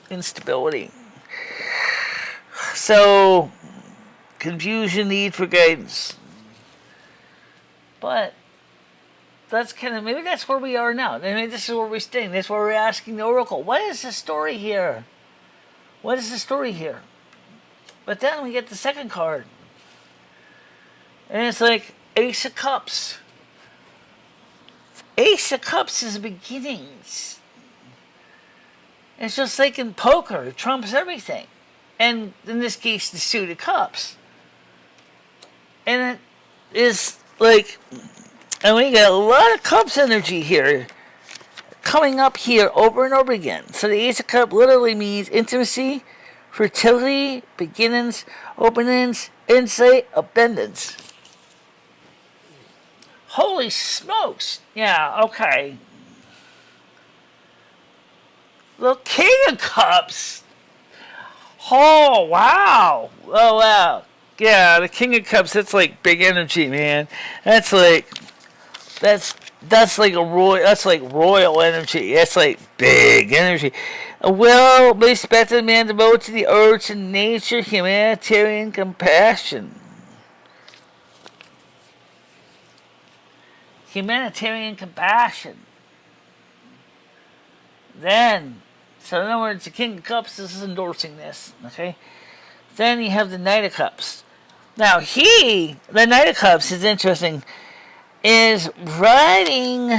Instability. So, confusion, need for guidance. But that's kind of, maybe that's where we are now. Maybe this is where we're staying. That's where we're asking the Oracle, what is the story here? What is the story here? But then we get the second card. And it's like Ace of Cups. Ace of Cups is beginnings. It's just like in poker, it trumps everything. And in this case, the suit of cups. And it is like, and we got a lot of cups energy here coming up here over and over again. So the Ace of Cups literally means intimacy, fertility, beginnings, openings, insight, abundance. Holy smokes. Yeah, okay. The King of Cups. Oh, wow. Oh, wow. Yeah, the King of Cups, that's like big energy, man. That's like royal energy. That's like big energy. A well-respected man devoted to the earth and nature, humanitarian compassion. Humanitarian compassion. Then, so in other words, the King of Cups is endorsing this, okay? Then you have the Knight of Cups. Now the Knight of Cups is interesting, is riding,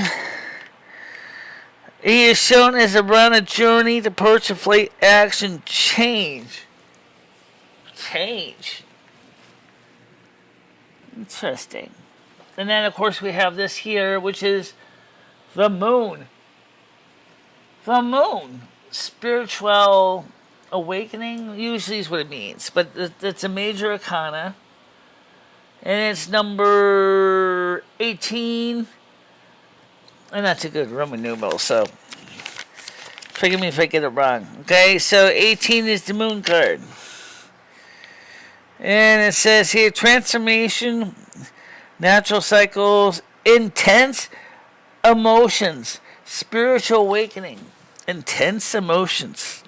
he is shown as around a journey, departure, flight, action, change. Change. Interesting. And then, of course, we have this here, which is the Moon. The Moon. Spiritual awakening, usually is what it means. But it's a major arcana. And it's number 18. And that's a good Roman numeral, so forgive me if I get it wrong. Okay, so 18 is the Moon card. And it says here, transformation, natural cycles, intense emotions, spiritual awakening, intense emotions.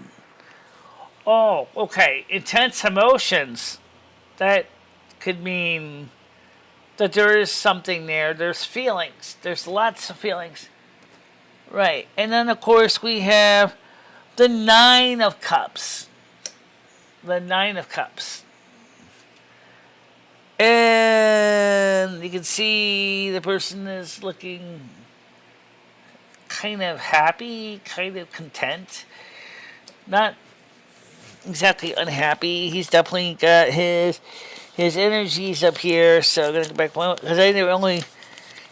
Oh, okay, intense emotions. That could mean that there is something there. There's feelings. There's lots of feelings. Right, and then of course we have the Nine of Cups. The Nine of Cups. And you can see the person is looking kind of happy, kind of content. Not exactly unhappy. He's definitely got his energies up here. So I'm going to go back one, because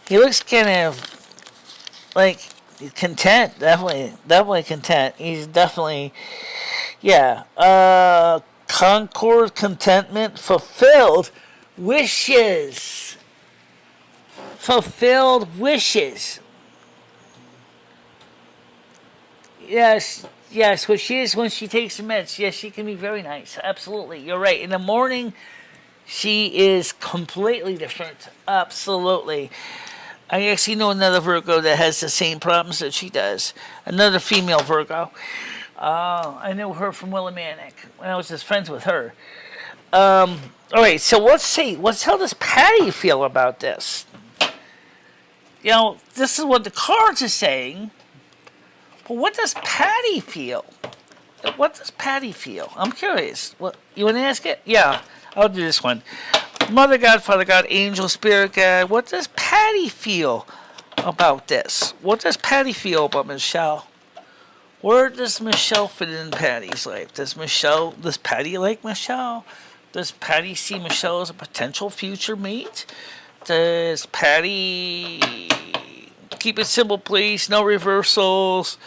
he looks kind of like content. Definitely content. He's definitely, yeah. Concord, contentment, fulfilled wishes. Fulfilled wishes. Yes, what she is when she takes her meds. Yes, she can be very nice. Absolutely. You're right. In the morning, she is completely different. Absolutely. I actually know another Virgo that has the same problems that she does. Another female Virgo. I knew her from Willimantic when I was just friends with her. All right, so let's see. How does Patty feel about this? You know, this is what the cards are saying. But what does Patty feel? What does Patty feel? I'm curious. What, you want to ask it? Yeah, I'll do this one. Mother God, Father God, Angel, Spirit God, what does Patty feel about this? What does Patty feel about Michele? Where does Michele fit in Patty's life? Does Patty like Michele? Does Patty see Michele as a potential future mate? Does Patty... Keep it simple, please. No reversals.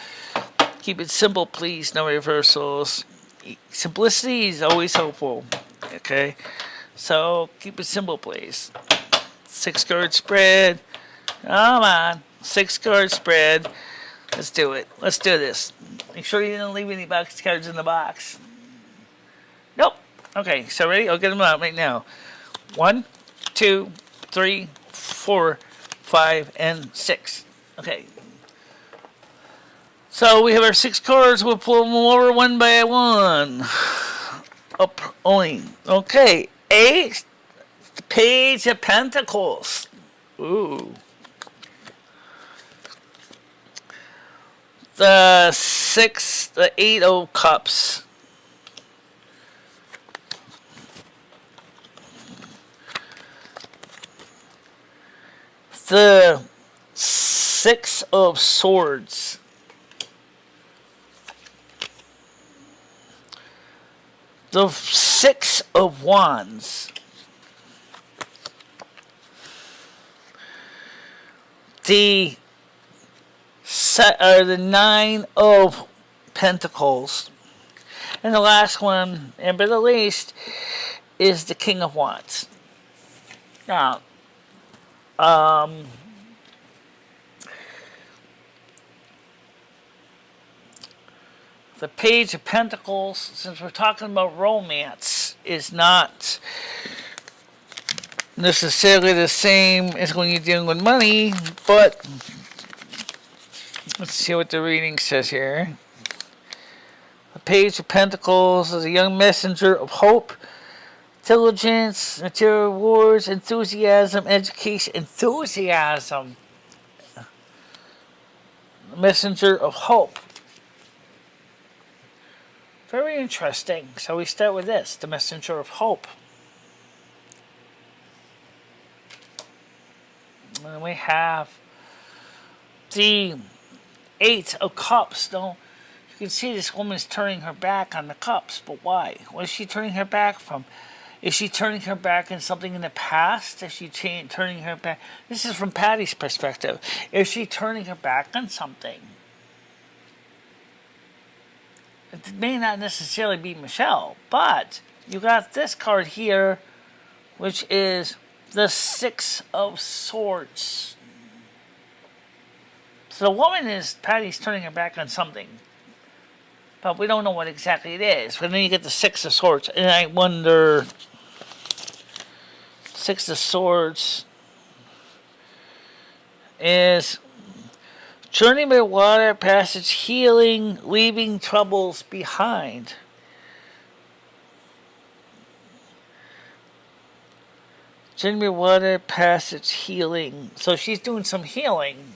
Keep it simple, please. No reversals. Simplicity is always helpful. Okay? So, keep it simple, please. 6-card spread. Come on. 6-card spread. Let's do it. Let's do this. Make sure you didn't leave any box cards in the box. Nope. Okay, so ready? I'll get them out right now. 1, 2, 3, 4, 5, and 6. Okay. So we have our 6 cards. We'll pull them over one by one. Up only. Okay. 8. The Page of Pentacles. Ooh. The 8 of Cups. The 6 of Swords. The 6 of Wands. The 9 of Pentacles. And the last one, and by the least, is the King of Wands. Now, the Page of Pentacles, since we're talking about romance, is not necessarily the same as when you're dealing with money, but let's see what the reading says here. The Page of Pentacles is a young messenger of hope, intelligence, material rewards, enthusiasm, education, enthusiasm. Messenger of hope. Very interesting. So we start with this, the messenger of hope. And we have the 8 of Cups. Now, you can see this woman is turning her back on the cups, but why? What is she turning her back from? Is she turning her back on something in the past? Is she turning her back? This is from Patty's perspective. Is she turning her back on something? It may not necessarily be Michele, but you got this card here, which is the 6 of Swords. So the woman is, Patty's turning her back on something, but we don't know what exactly it is. But then you get the 6 of Swords, and I wonder, 6 of Swords is journey by water, passage, healing, leaving troubles behind. Journey by water, passage, healing. So she's doing some healing.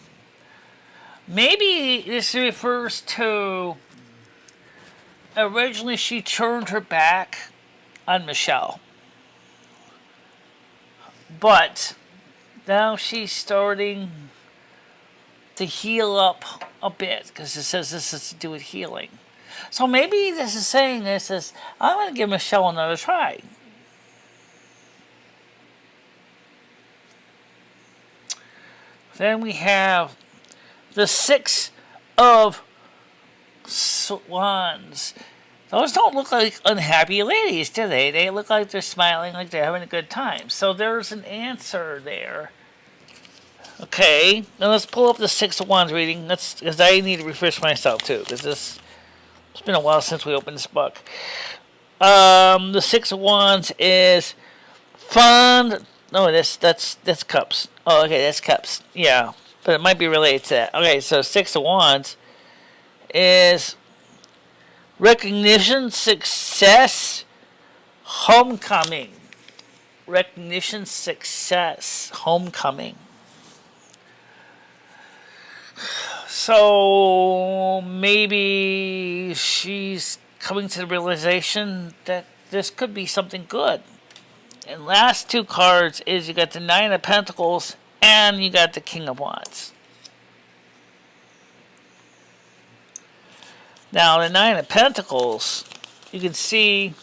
Maybe this refers to originally she turned her back on Michele. But now she's starting to heal up a bit, because it says this is to do with healing. So maybe this is saying this is, I'm going to give Michele another try. Then we have the 6 of Wands. Those don't look like unhappy ladies, do they? They look like they're smiling, like they're having a good time. So there's an answer there. Okay, now let's pull up the 6 of Wands reading. Because I need to refresh myself too, because it's been a while since we opened this book. The 6 of Wands is fun. No, that's Cups. Oh, okay, that's Cups. Yeah, but it might be related to that. Okay, so 6 of Wands is recognition, success, Homecoming. Recognition, success. Homecoming. So maybe she's coming to the realization that this could be something good. And last two cards is you got the Nine of Pentacles and you got the King of Wands. Now the Nine of Pentacles, you can see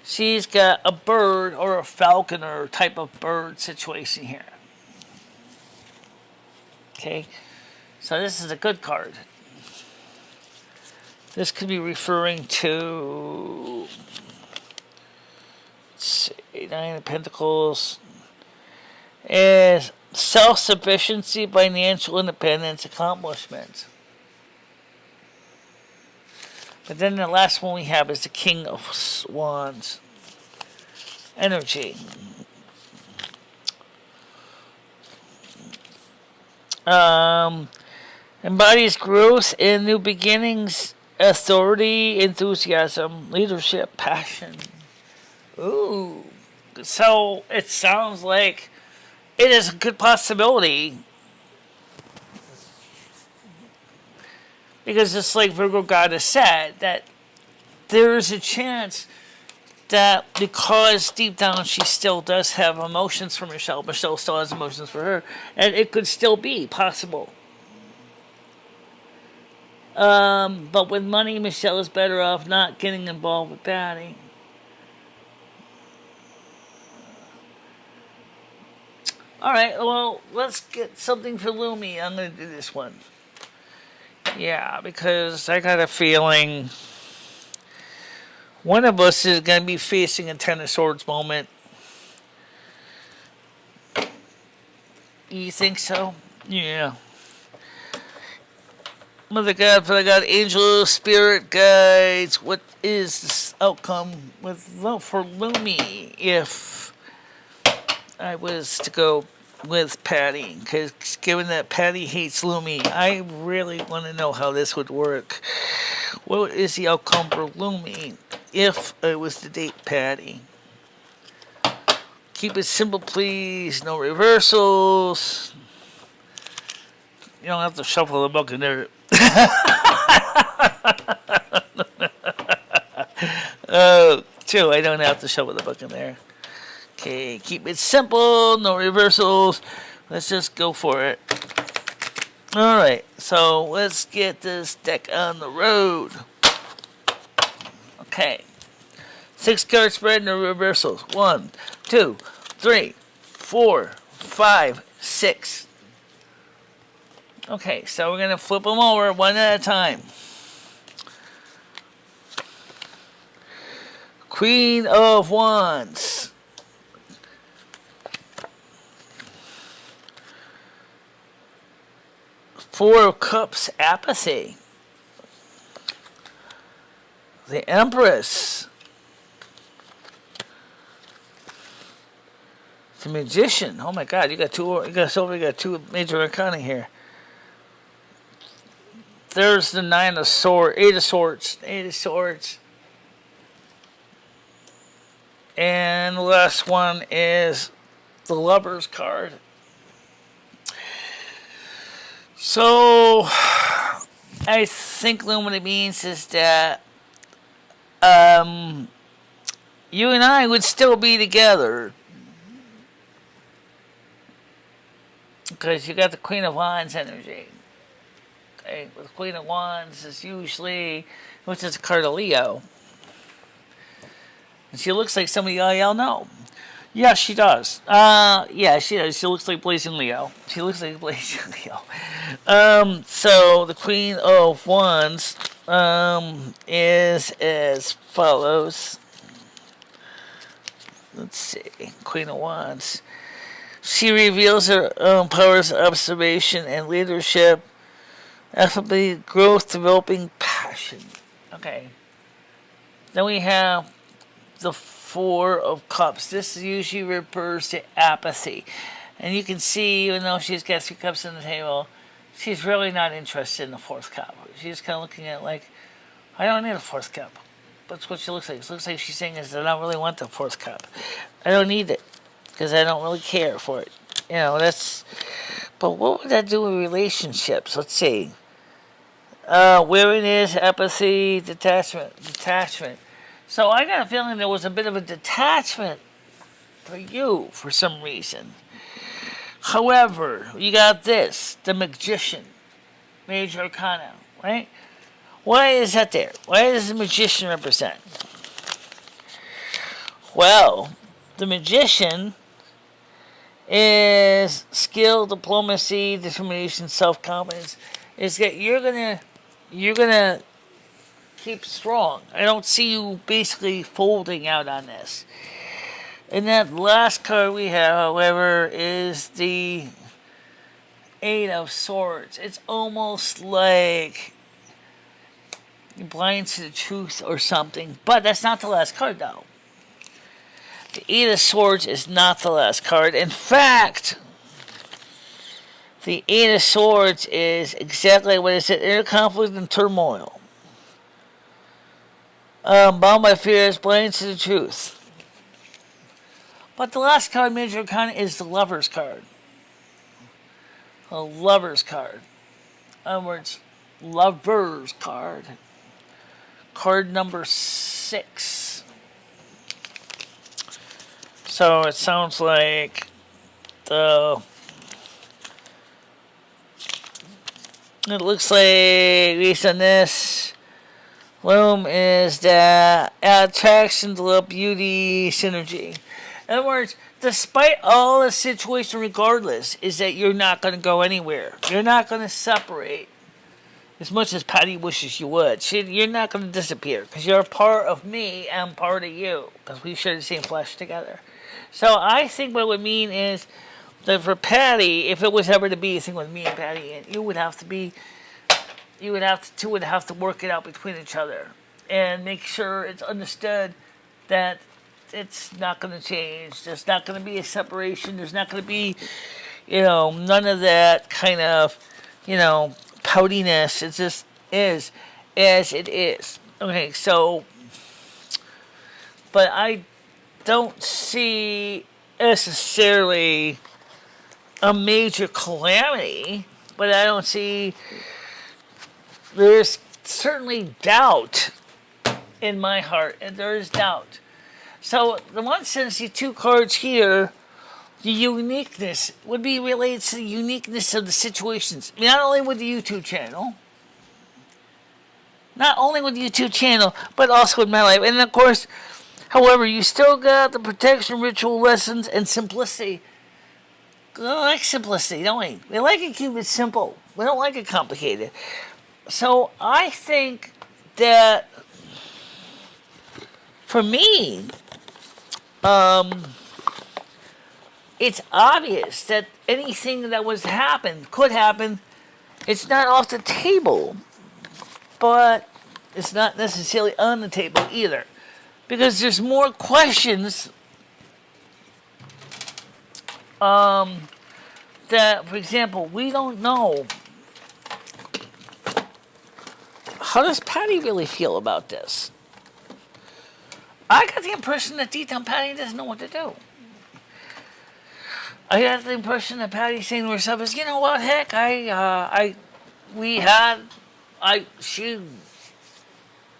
she's got a bird or a falconer type of bird situation here. Okay, so this is a good card. This could be referring to, let's see, Nine of Pentacles is self-sufficiency, financial independence, accomplishments. But then the last one we have is the King of Wands. Energy. Embodies growth and new beginnings, authority, enthusiasm, leadership, passion. Ooh. So it sounds like it is a good possibility. Because just like Virgo Goddess said, that there is a chance that because deep down she still does have emotions for Michelle, Michelle still has emotions for her, and it could still be possible. But with money, Michelle is better off not getting involved with Patty. Alright, well, let's get something for Lumi. I'm going to do this one. Yeah, because I got a feeling one of us is going to be facing a Ten of Swords moment. You think so? Yeah. Mother God, Father God, angel, spirit guides, what is this outcome with love for Lumi if I was to go with Patty? Because given that Patty hates Lumi, I really want to know how this would work. What is the outcome for Lumi if I was to date Patty? Keep it simple, please. No reversals. You don't have to shuffle the book in there. True, I don't have to shuffle the book in there. Okay, keep it simple, no reversals. Let's just go for it. Alright, so let's get this deck on the road. Okay. 6 card spread, no reversals. 1, 2, 3, 4, 5, 6. Okay, so we're going to flip them over one at a time. Queen of Wands. Four of Cups, apathy. The Empress. The Magician. Oh my God, you got two major arcana here. There's the Nine of Swords, Eight of Swords, Eight of Swords. And the last one is the Lover's card. So, I think what it means is that you and I would still be together. Because you got the Queen of Wands energy. Okay, with Queen of Wands is usually, which is a card of Leo. And she looks like somebody y'all know. Yeah, she does. Yeah, she does. She looks like Blazing Leo. She looks like Blazing Leo. So the Queen of Wands is as follows. Let's see. Queen of Wands. She reveals her powers of observation and leadership, affably growth, developing passion. Okay. Then we have the Four of Cups. This usually refers to apathy. And you can see, even though she's got 3 cups on the table, she's really not interested in the 4th cup. She's kind of looking at it like, I don't need a 4th cup. That's what she looks like. It looks like she's saying is, I don't really want the fourth cup. I don't need it because I don't really care for it. You know, that's... But what would that do with relationships? Let's see. Weariness, apathy, detachment. So I got a feeling there was a bit of a detachment for you for some reason. However, you got this, the Magician, Major Arcana, right? Why is that there? Why does the Magician represent? Well, the Magician is skill, diplomacy, determination, self-confidence. Is that you're gonna keep strong. I don't see you basically folding out on this. And that last card we have, however, is the Eight of Swords. It's almost like you're blind to the truth or something. But that's not the last card, though. The Eight of Swords is not the last card. In fact, the Eight of Swords is exactly what it said, inner conflict and turmoil. Bound by fears, blind to the truth. But the last card, Major Arcana, is the Lover's card. A Lover's card. In other words, Lover's card. Card number 6. So it sounds like it looks like, based on this, Loom is the attraction to love, beauty, synergy. In other words, despite all the situation, regardless, is that you're not going to go anywhere. You're not going to separate as much as Patty wishes you would. You're not going to disappear because you're a part of me and part of you because we share the same flesh together. So I think what it would mean is that for Patty, if it was ever to be a thing with me and Patty, and you would have to work it out between each other and make sure it's understood that it's not going to change. There's not going to be a separation. There's not going to be, none of that kind of, poutiness. It just is as it is. Okay, so, but I don't see necessarily a major calamity, but I don't see, there's certainly doubt in my heart, and there is doubt. So, the one sense, the two cards here, the uniqueness would be related to the uniqueness of the situations. Not only with the YouTube channel, but also with my life. And of course, however, you still got the protection, ritual, lessons, and simplicity. We like simplicity, don't we? We like it keep it simple. We don't like it complicated. So, I think that, for me, it's obvious that anything that could happen, it's not off the table, but it's not necessarily on the table either. Because there's more questions that, for example, we don't know. How does Patty really feel about this? I got the impression that deep down Patty doesn't know what to do. I got the impression that Patty's saying to herself is, you know what, heck, she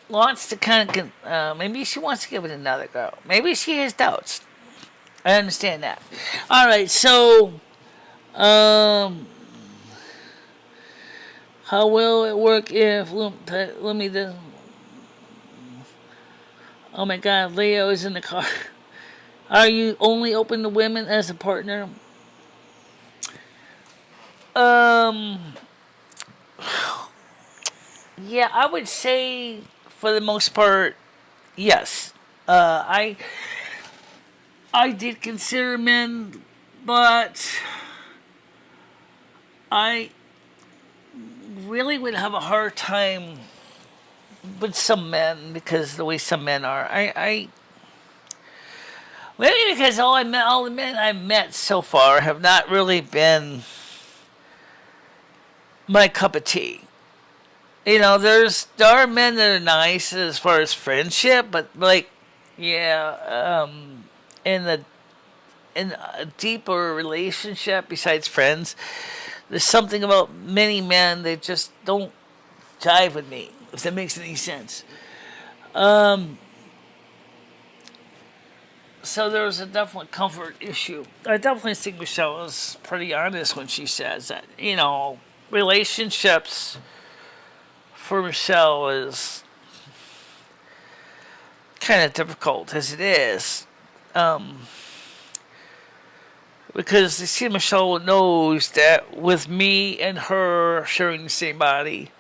wants to kind of, maybe she wants to give it another go. Maybe she has doubts. I understand that. All right, so, how will it work if, let me do. Oh my God, Leo is in the car. Are you only open to women as a partner? Yeah, I would say for the most part, yes. I did consider men, but I really would have a hard time with some men because of the way some men are. Maybe because all the men I've met so far have not really been my cup of tea. there are men that are nice as far as friendship, but like, yeah, in the in a deeper relationship besides friends, there's something about many men that just don't jive with me, if that makes any sense. Um, so there's a definite comfort issue. I definitely think Michelle is pretty honest when she says that, relationships for Michelle is kind of difficult as it is. Um, because you see, Michelle knows that with me and her sharing the same body,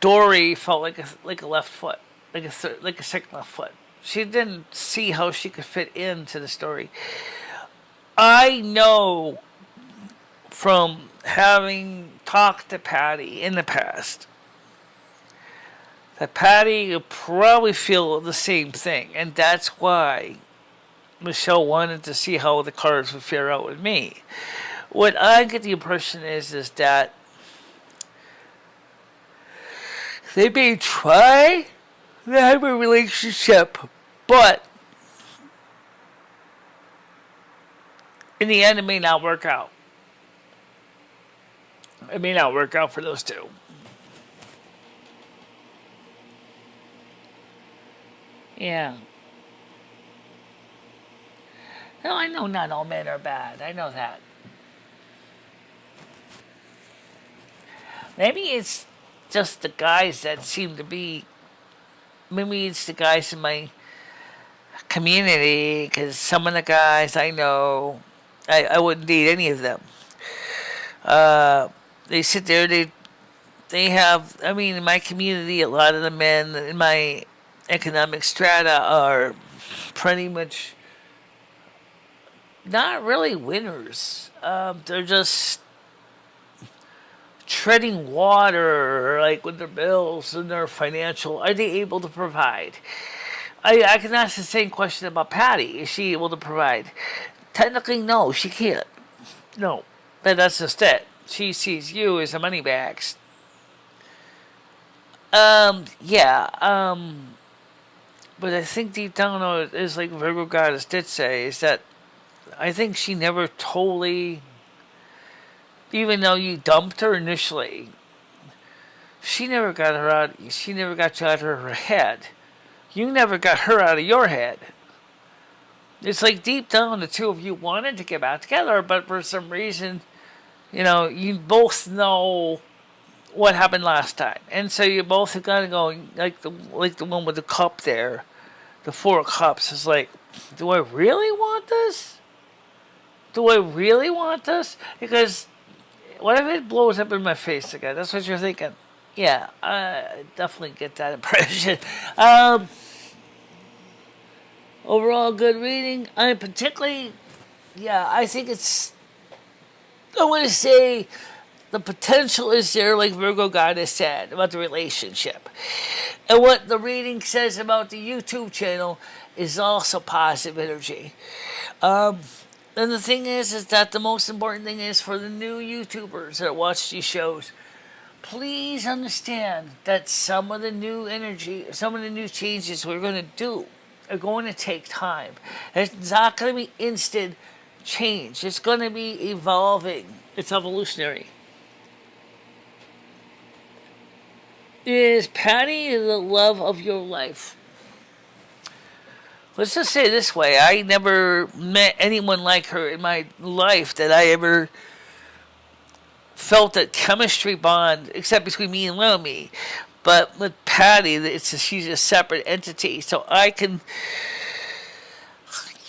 Dory felt like a left foot, like a second left foot. She didn't see how she could fit into the story. I know from having talked to Patty in the past that Patty would probably feel the same thing, and that's why Michelle wanted to see how the cards would fare out with me. What I get the impression is that they may try to have a relationship, but in the end, it may not work out. It may not work out for those two. Yeah. No, I know not all men are bad. I know that. Maybe it's just the guys that seem to be. Maybe it's the guys in my community, because some of the guys I know, I wouldn't date any of them. They sit there, they have, I mean, in my community, a lot of the men in my economic strata are pretty much not really winners. They're just treading water, like with their bills and their financial. Are they able to provide? I can ask the same question about Patty. Is she able to provide? Technically, no, she can't. No, but that's just it. She sees you as a money bags. Yeah. But I think deep down, it is like Virgo Goddess did say, is that I think she never totally, even though you dumped her initially, she never got her out. She never got you out of her head. You never got her out of your head. It's like deep down, the two of you wanted to get back together, but for some reason, you both know what happened last time, and so you both have got to go like the one with the cup there, the 4 of Cups is like, do I really want this? Do I really want this? Because what if it blows up in my face again? That's what you're thinking. Yeah, I definitely get that impression. Overall, good reading. I particularly, I think I want to say the potential is there, like Virgo Goddess said, about the relationship. And what the reading says about the YouTube channel is also positive energy. And the thing is that the most important thing is for the new YouTubers that watch these shows, please understand that some of the new energy, some of the new changes we're going to do are going to take time. It's not going to be instant change. It's going to be evolving. It's evolutionary. Is Patty the love of your life? Let's just say it this way. I never met anyone like her in my life that I ever felt that chemistry bond, except between me and Little Me. But with Patty, she's a separate entity. So I can,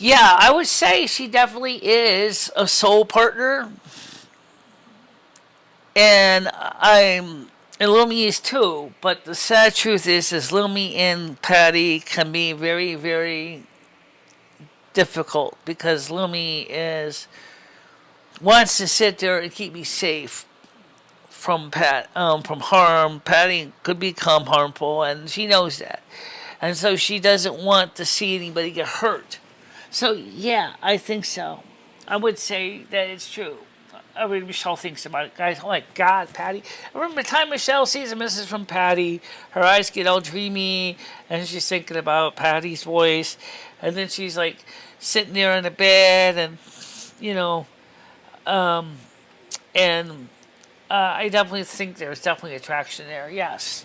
I would say she definitely is a soul partner. And Little Me is too. But the sad truth is Little Me and Patty can be very, very difficult, because Little Me wants to sit there and keep me safe from harm. Patty could become harmful, and she knows that, and so she doesn't want to see anybody get hurt. So I think so. I would say that it's true. I mean, Michelle thinks about it, guys. Oh my God, Patty! I remember the time Michelle sees a message from Patty, her eyes get all dreamy, and she's thinking about Patty's voice, and then she's like sitting there on the bed, and you know, and I definitely think there's definitely attraction there. Yes.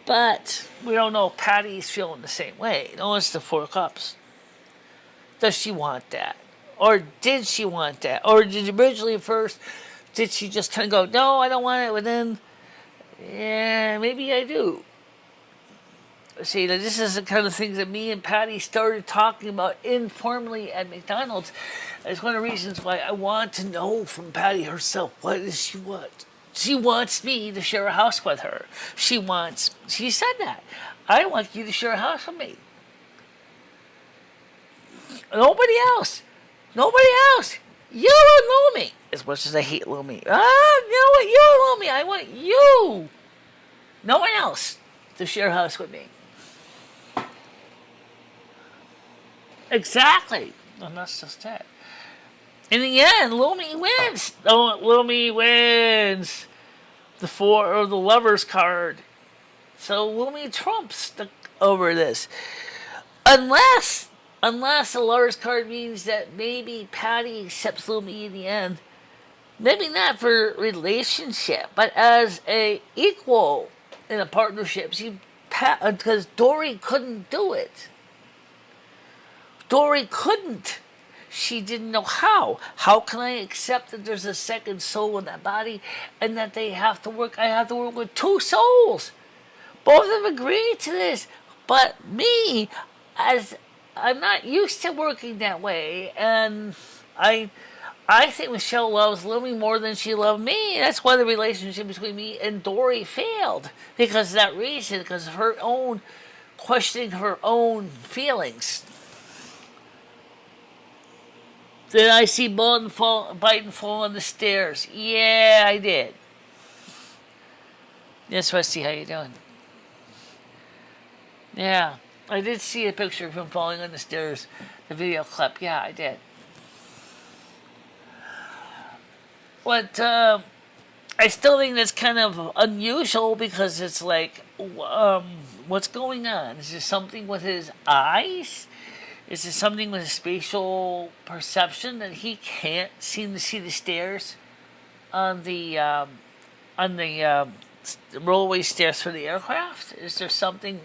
But we don't know if Patty's feeling the same way. Notice the 4 cups. Does she want that? Or did she want that? Or did originally first, did she just kind of go, no, I don't want it, but then, yeah, maybe I do. See, this is the kind of things that me and Patty started talking about informally at McDonald's. It's one of the reasons why I want to know from Patty herself, what does she want? She wants me to share a house with her. She said that. I want you to share a house with me. Nobody else. Nobody else. You don't know me. As much as I hate Lumi. You know what? You don't know me. I want you. No one else to share a house with me. Exactly. And that's just it. In the end, Lumi wins. Oh, Lumi wins the 4 or the Lovers card. So Lumi trumps over this. Unless the Lovers card means that maybe Patty accepts Lumi in the end. Maybe not for relationship, but as a equal in a partnership. Because Dory couldn't do it. Dory couldn't. She didn't know how. How can I accept that there's a second soul in that body and that they have to work? I have to work with 2 souls. Both of them agreed to this. But me, as I'm not used to working that way, and I think Michelle loves Lumi more than she loved me. That's why the relationship between me and Dory failed. Because of that reason, because of her own questioning her own feelings. Did I see Biden fall on the stairs? Yeah, I did. Yes, Rusty, how you doing? Yeah, I did see a picture of him falling on the stairs. The video clip. Yeah, I did. But I still think that's kind of unusual because it's like, what's going on? Is there something with his eyes? Is it something with his spatial perception that he can't seem to see the stairs on the rollaway stairs for the aircraft? Is there something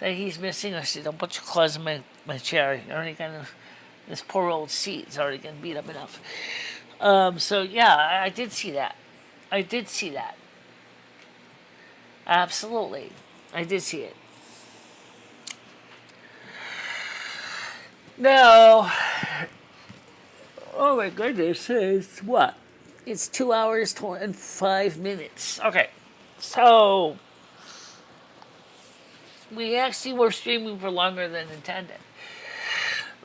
that he's missing? I said, don't put your claws in my chair. You're already this poor old seat is already getting beat up enough. So yeah, I did see that. Absolutely, I did see it. No. Oh my goodness, it's what? It's 2 hours and 5 minutes. Okay, so we actually were streaming for longer than intended.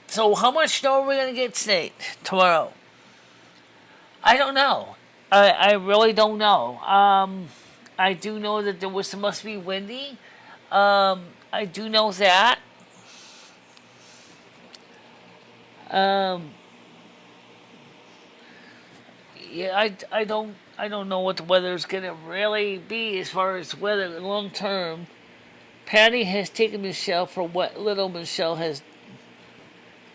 So how much snow are we going to get tonight, tomorrow? I don't know. I really don't know. I do know that it must be windy. I do know that. Yeah, I don't know what the weather is going to really be as far as weather long term. Patty has taken Michelle for what little Michelle has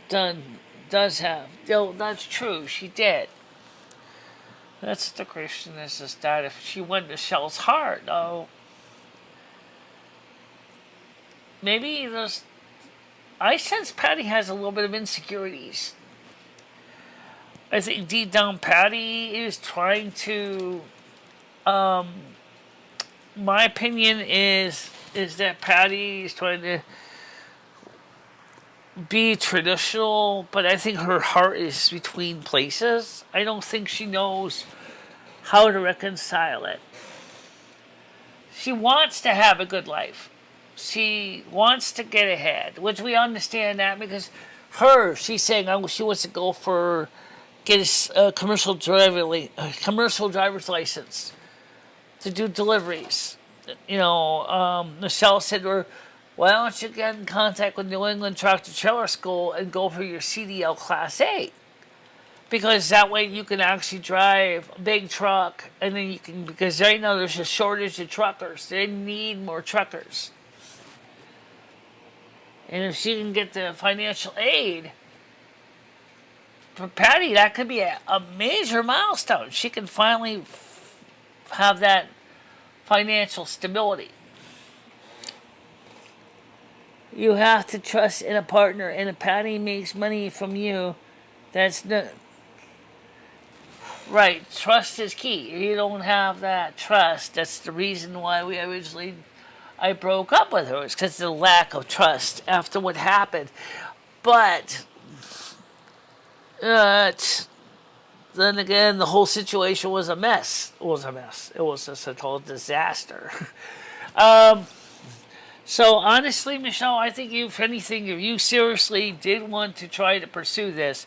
does have. No, that's true. She did. That's the question is that if she won Michelle's heart, though, maybe I sense Patty has a little bit of insecurities. I think deep down Patty is trying to, my opinion is that Patty is trying to be traditional, but I think her heart is between places. I don't think she knows how to reconcile it. She wants to have a good life. She wants to get ahead, which we understand that because she's saying she wants to get a commercial driver's license to do deliveries. Michelle said to her, why don't you get in contact with New England Tractor Trailer School and go for your CDL Class A? because that way you can actually drive a big truck, and then you can, because right now there's a shortage of truckers. They need more truckers. And if she can get the financial aid for Patty, that could be a major milestone. She can finally have that financial stability. You have to trust in a partner, and if Patty makes money from you, that's not right. Trust is key. If you don't have that trust, that's the reason why I broke up with her. It's because of the lack of trust after what happened. But then again, the whole situation was a mess. It was a mess. It was just a total disaster. So honestly, Michelle, I think if anything, if you seriously did want to try to pursue this,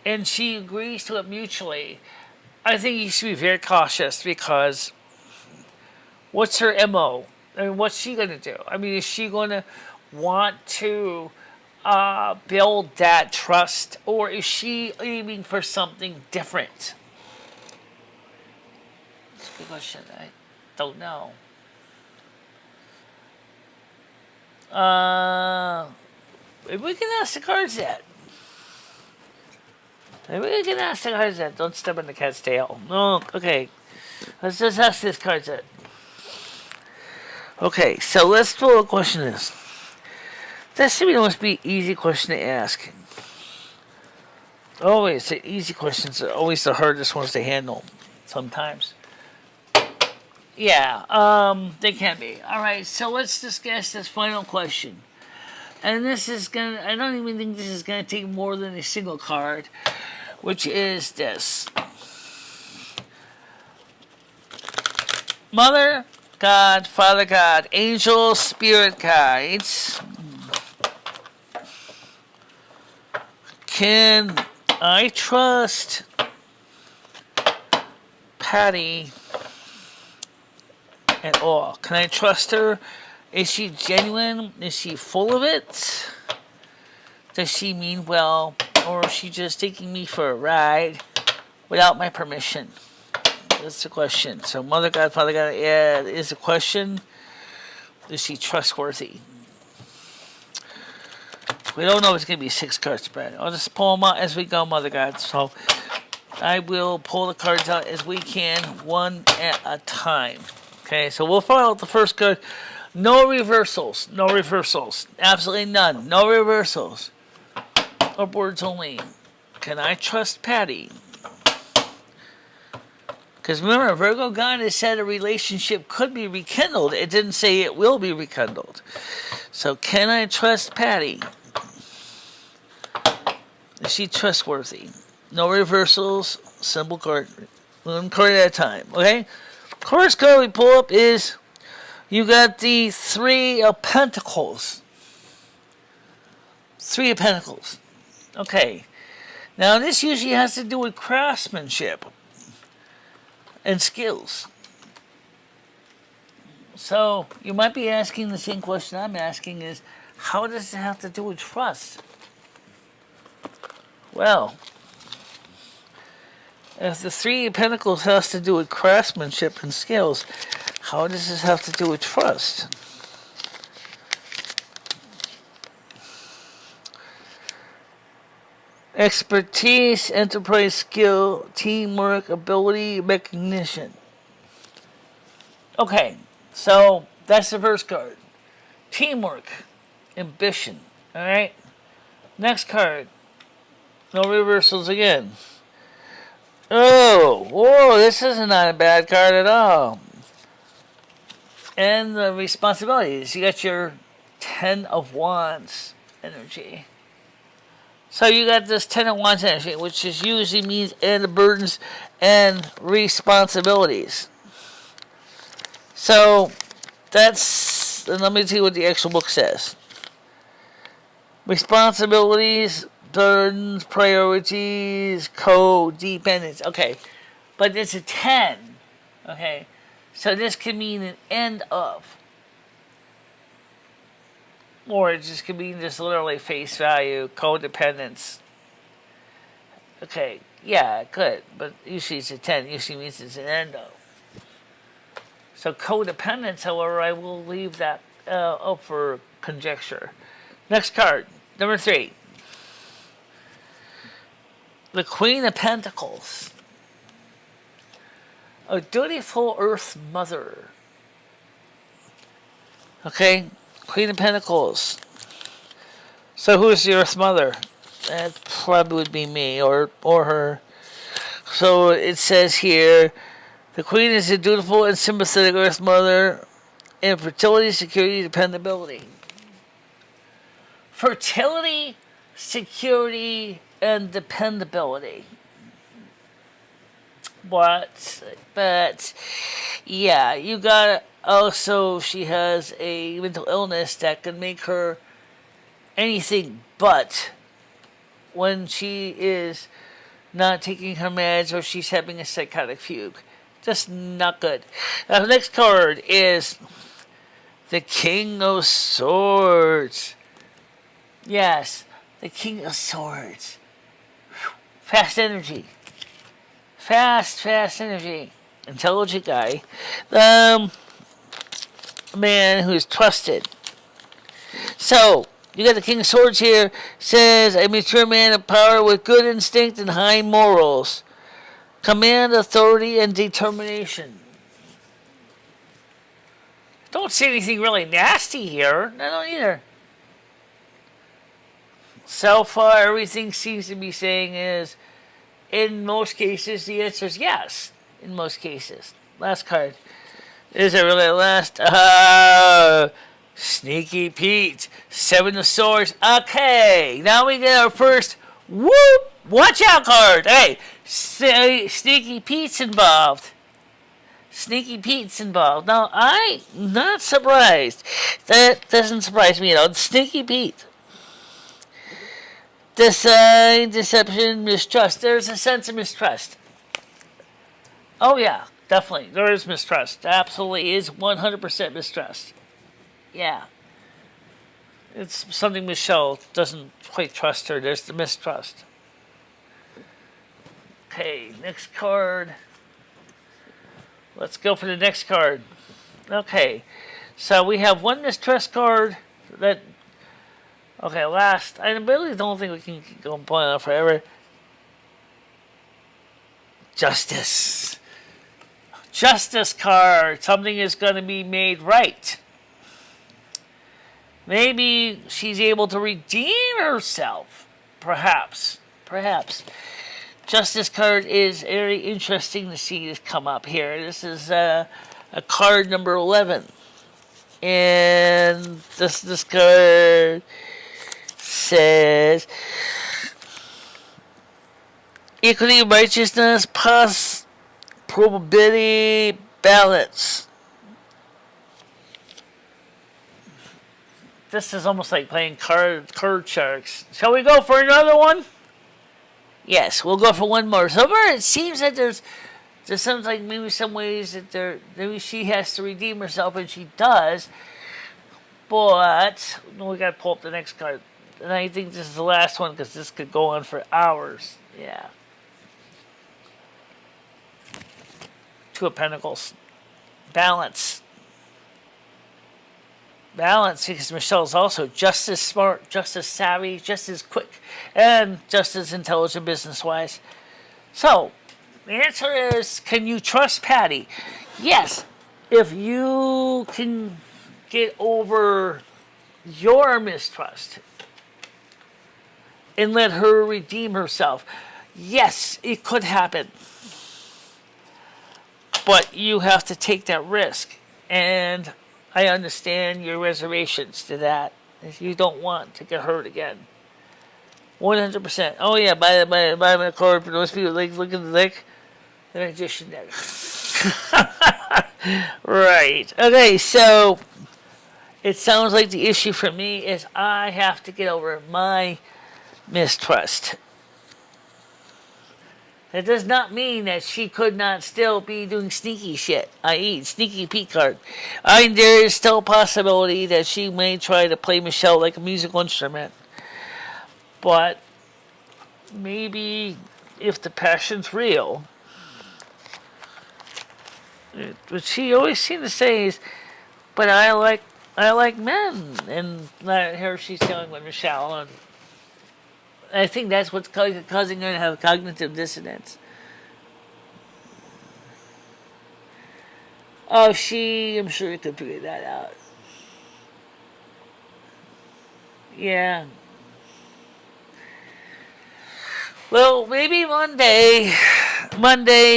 and she agrees to it mutually, I think you should be very cautious, because what's her MO? I mean, what's she going to do? I mean, is she going to want to build that trust, or is she aiming for something different? That's a good question. I don't know. Maybe we can ask the cards that. Maybe we can ask the cards that. Don't step on the cat's tail. No, okay. Let's just ask this card that. Okay, so let's pull a question this. That should must be an easy question to ask. Always, the easy questions are always the hardest ones to handle. Sometimes. Yeah, they can be. Alright, so let's discuss this final question. And this is gonna, I don't even think this is gonna take more than a single card, which is this. Mother God, Father God, angels, spirit guides, can I trust Patty at all? Can I trust her? Is she genuine? Is she full of it? Does she mean well? Or is she just taking me for a ride without my permission? That's the question. So Mother God, Father God, yeah, is the question. Is she trustworthy? We don't know if it's going to be 6 card spread. I'll just pull them out as we go, Mother God. So I will pull the cards out as we can, one at a time. Okay, so we'll follow out the first card. No reversals. No reversals. Absolutely none. No reversals. Upwards only. Can I trust Patty? Because remember, Virgo Goddess said a relationship could be rekindled. It didn't say it will be rekindled. So can I trust Patty? Is she trustworthy? No reversals. Simple card. One card at a time. Okay? First card we pull up is, you got the 3 of Pentacles. 3 of Pentacles. Okay. Now this usually has to do with craftsmanship and skills. So you might be asking the same question I'm asking is, how does it have to do with trust? Well, if the 3 of Pentacles has to do with craftsmanship and skills, how does this have to do with trust? Expertise, enterprise skill, teamwork, ability, recognition. Okay, so that's the first card. Teamwork, ambition. Alright? Next card. No reversals again. Oh, whoa, this is not a bad card at all. And the responsibilities. You got your 10 of Wands energy. So you got this 10 of Wands energy, which is usually means and the burdens and responsibilities. So that's, and let me see what the actual book says. Responsibilities, burdens, priorities, codependence. Okay, but it's a 10. Okay, so this can mean an end of. Or it just could mean just literally face value, codependence. Okay, Yeah, it could, but usually it's a 10. Usually means it's an endo. So codependence, however, I will leave that up for conjecture. Next card, number 3. The Queen of Pentacles. A dutiful Earth Mother. Okay, Queen of Pentacles. So who is the Earth Mother? That probably would be me or her. So it says here, the Queen is a dutiful and sympathetic Earth Mother in fertility, security, dependability. Fertility, security, and dependability. But yeah, you got also she has a mental illness that can make her anything but when she is not taking her meds or she's having a psychotic fugue. Just not good. Now, the next card is the King of Swords. Yes, the King of Swords. Fast energy. Fast energy. Intelligent guy. A man who is trusted. So, you got the King of Swords here. Says, a mature man of power with good instinct and high morals. Command, authority, and determination. Don't see anything really nasty here. I don't either. So far, everything seems to be saying is, in most cases, the answer is yes. In most cases. Last card. Is it really last? Sneaky Pete. 7 of Swords. Okay. Now we get our first whoop. Watch out card. Hey. Sneaky Pete's involved. Sneaky Pete's involved. Now, I'm not surprised. That doesn't surprise me at all. Sneaky Pete. Design, deception, mistrust. There's a sense of mistrust. Oh, yeah. Definitely. There is mistrust. Absolutely is 100% mistrust. Yeah. It's something Michelle doesn't quite trust her. There's the mistrust. Okay, next card. Let's go for the next card. Okay, so we have one mistrust card that... Okay, last. I really don't think we can keep going on forever. Justice. Justice card. Something is going to be made right. Maybe she's able to redeem herself. Perhaps. Justice card is very interesting to see this come up here. This is a card number 11. And this card says equity, righteousness, probability, balance. This is almost like playing card sharks. Shall we go for another one? Yes, we'll go for one more. So it seems that there sounds like maybe some ways that maybe she has to redeem herself, and she does. But we got to pull up the next card. And I think this is the last one because this could go on for hours. Yeah. 2 of Pentacles. Balance. Balance, because Michelle's also just as smart, just as savvy, just as quick, and just as intelligent business-wise. So, the answer is, can you trust Patty? Yes. If you can get over your mistrust and let her redeem herself, yes, it could happen. But you have to take that risk. And I understand your reservations to that. If you don't want to get hurt again. 100%. Oh yeah, buy my card for those people like look at the magician deck. Right. Okay, so it sounds like the issue for me is I have to get over my mistrust. That does not mean that she could not still be doing sneaky shit, i.e. Sneaky Pete card. There is still a possibility that she may try to play Michelle like a musical instrument. But maybe if the passion's real. What she always seemed to say is, but I like men. And here she's dealing with Michelle. And I think that's what's causing her to have cognitive dissonance. Oh, I'm sure you could figure that out. Yeah. Well, maybe Monday,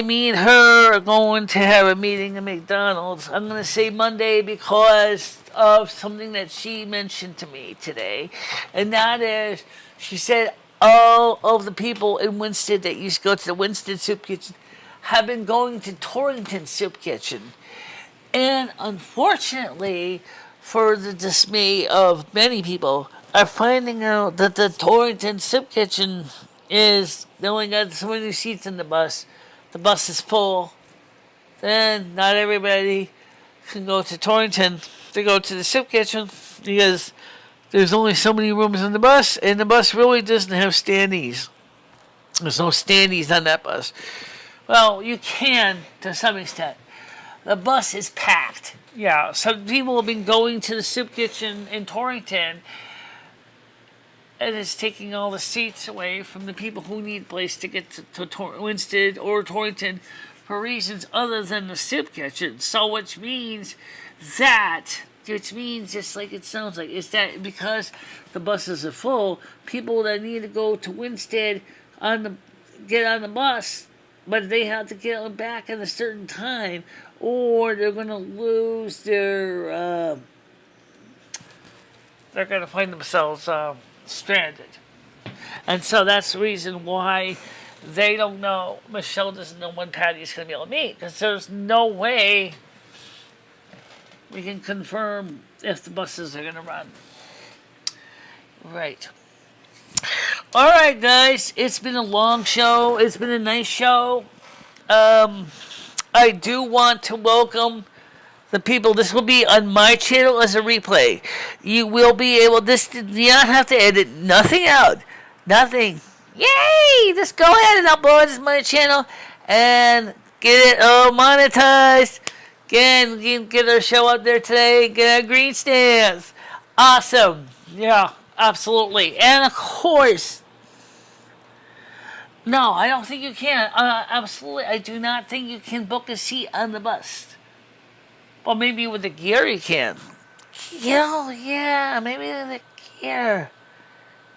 me and her are going to have a meeting at McDonald's. I'm going to say Monday because of something that she mentioned to me today. And that is, she said all of the people in Winston that used to go to the Winston Soup Kitchen have been going to Torrington Soup Kitchen. And unfortunately, for the dismay of many people, are finding out that the Torrington Soup Kitchen is, they only got so many seats in the bus is full, then not everybody can go to Torrington to go to the soup kitchen because there's only so many rooms in the bus, and the bus really doesn't have standees. There's no standees on that bus. Well, you can to some extent. The bus is packed. Yeah, some people have been going to the soup kitchen in Torrington, and it's taking all the seats away from the people who need a place to get to Winston or Torrington for reasons other than the soup kitchen. So which means just like it sounds like, is that because the buses are full, people that need to go to Winston get on the bus, but they have to get back at a certain time, or they're going to lose their, they're going to find themselves stranded. And so that's the reason why they don't know, Michelle doesn't know when Patty's going to be able to meet, because there's no way we can confirm if the buses are going to run. Right. All right, guys, it's been a long show. It's been a nice show. I do want to welcome the people. This will be on my channel as a replay. You will be able, you don't have to edit nothing out. Nothing. Yay! Just go ahead and upload this to my channel and get it monetized. Again, get our show up there today. Get our green stands. Awesome. Yeah, absolutely. And of course, no, I don't think you can. Absolutely, I do not think you can book a seat on the bus. Well, maybe with the gear you can. Yeah, maybe the gear.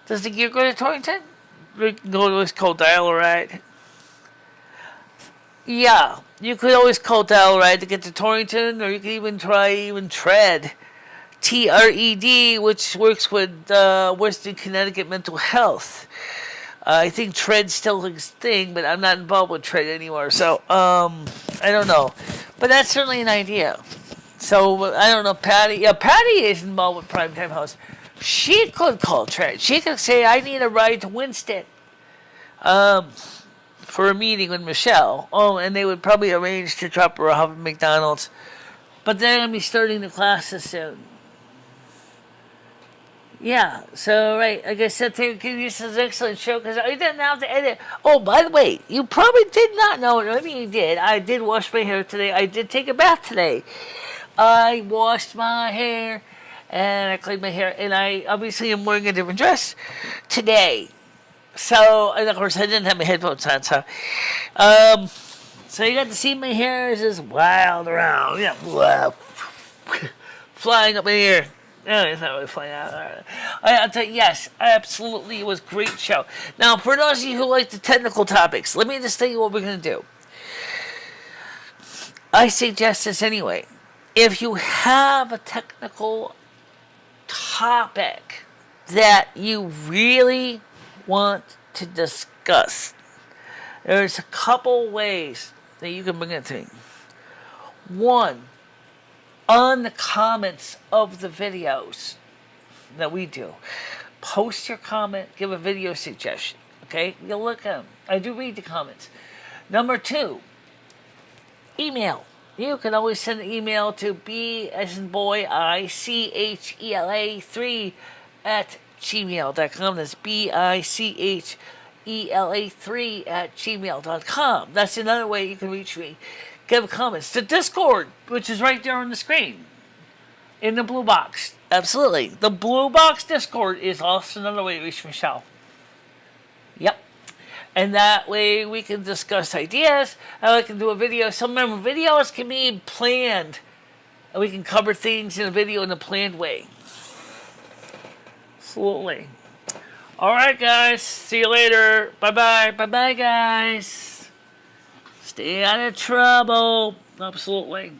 Does the gear go to Torrington? We can go to what's called dial a ride. Yeah, you could always call dial a ride to get to Torrington, or you could even try Tread. TRED, which works with Western Connecticut Mental Health. I think Tread's still a thing, but I'm not involved with Tread anymore, so I don't know. But that's certainly an idea. So I don't know, Patty. Yeah, Patty is involved with Primetime House. She could call Tread. She could say, I need a ride to Winston for a meeting with Michelle. Oh, and they would probably arrange to drop her off at McDonald's. But they're going to be starting the classes soon. Yeah, so, right, like I said, this is an excellent show because I didn't have to edit. Oh, by the way, you probably did not know, maybe you did. I did wash my hair today. I did take a bath today. I washed my hair and I cleaned my hair, and I obviously am wearing a different dress today. So, and of course, I didn't have my headphones on, so you got to see my hair is just wild around, flying up in the air. No, it's not really flying out. I'll tell you, yes, absolutely, it was a great show. Now, for those of you who like the technical topics, let me just tell you what we're going to do. I suggest this anyway. If you have a technical topic that you really want to discuss, there's a couple ways that you can bring it to me. One, on the comments of the videos that we do, post your comment, give a video suggestion, okay? You'll look at them. I do read the comments. Number two, email. You can always send an email to BICHELA3 @gmail.com. That's BICHELA3 michelemarieDalene3@gmail.com. That's another way you can reach me. Give comments. The Discord, which is right there on the screen. In the blue box. Absolutely. The blue box Discord is also another way to reach Michele. Yep. And that way we can discuss ideas. And we can do a video. Some of the videos can be planned. And we can cover things in a video in a planned way. Absolutely. Alright, guys. See you later. Bye-bye. Bye-bye, guys. Stay out of trouble. Absolutely.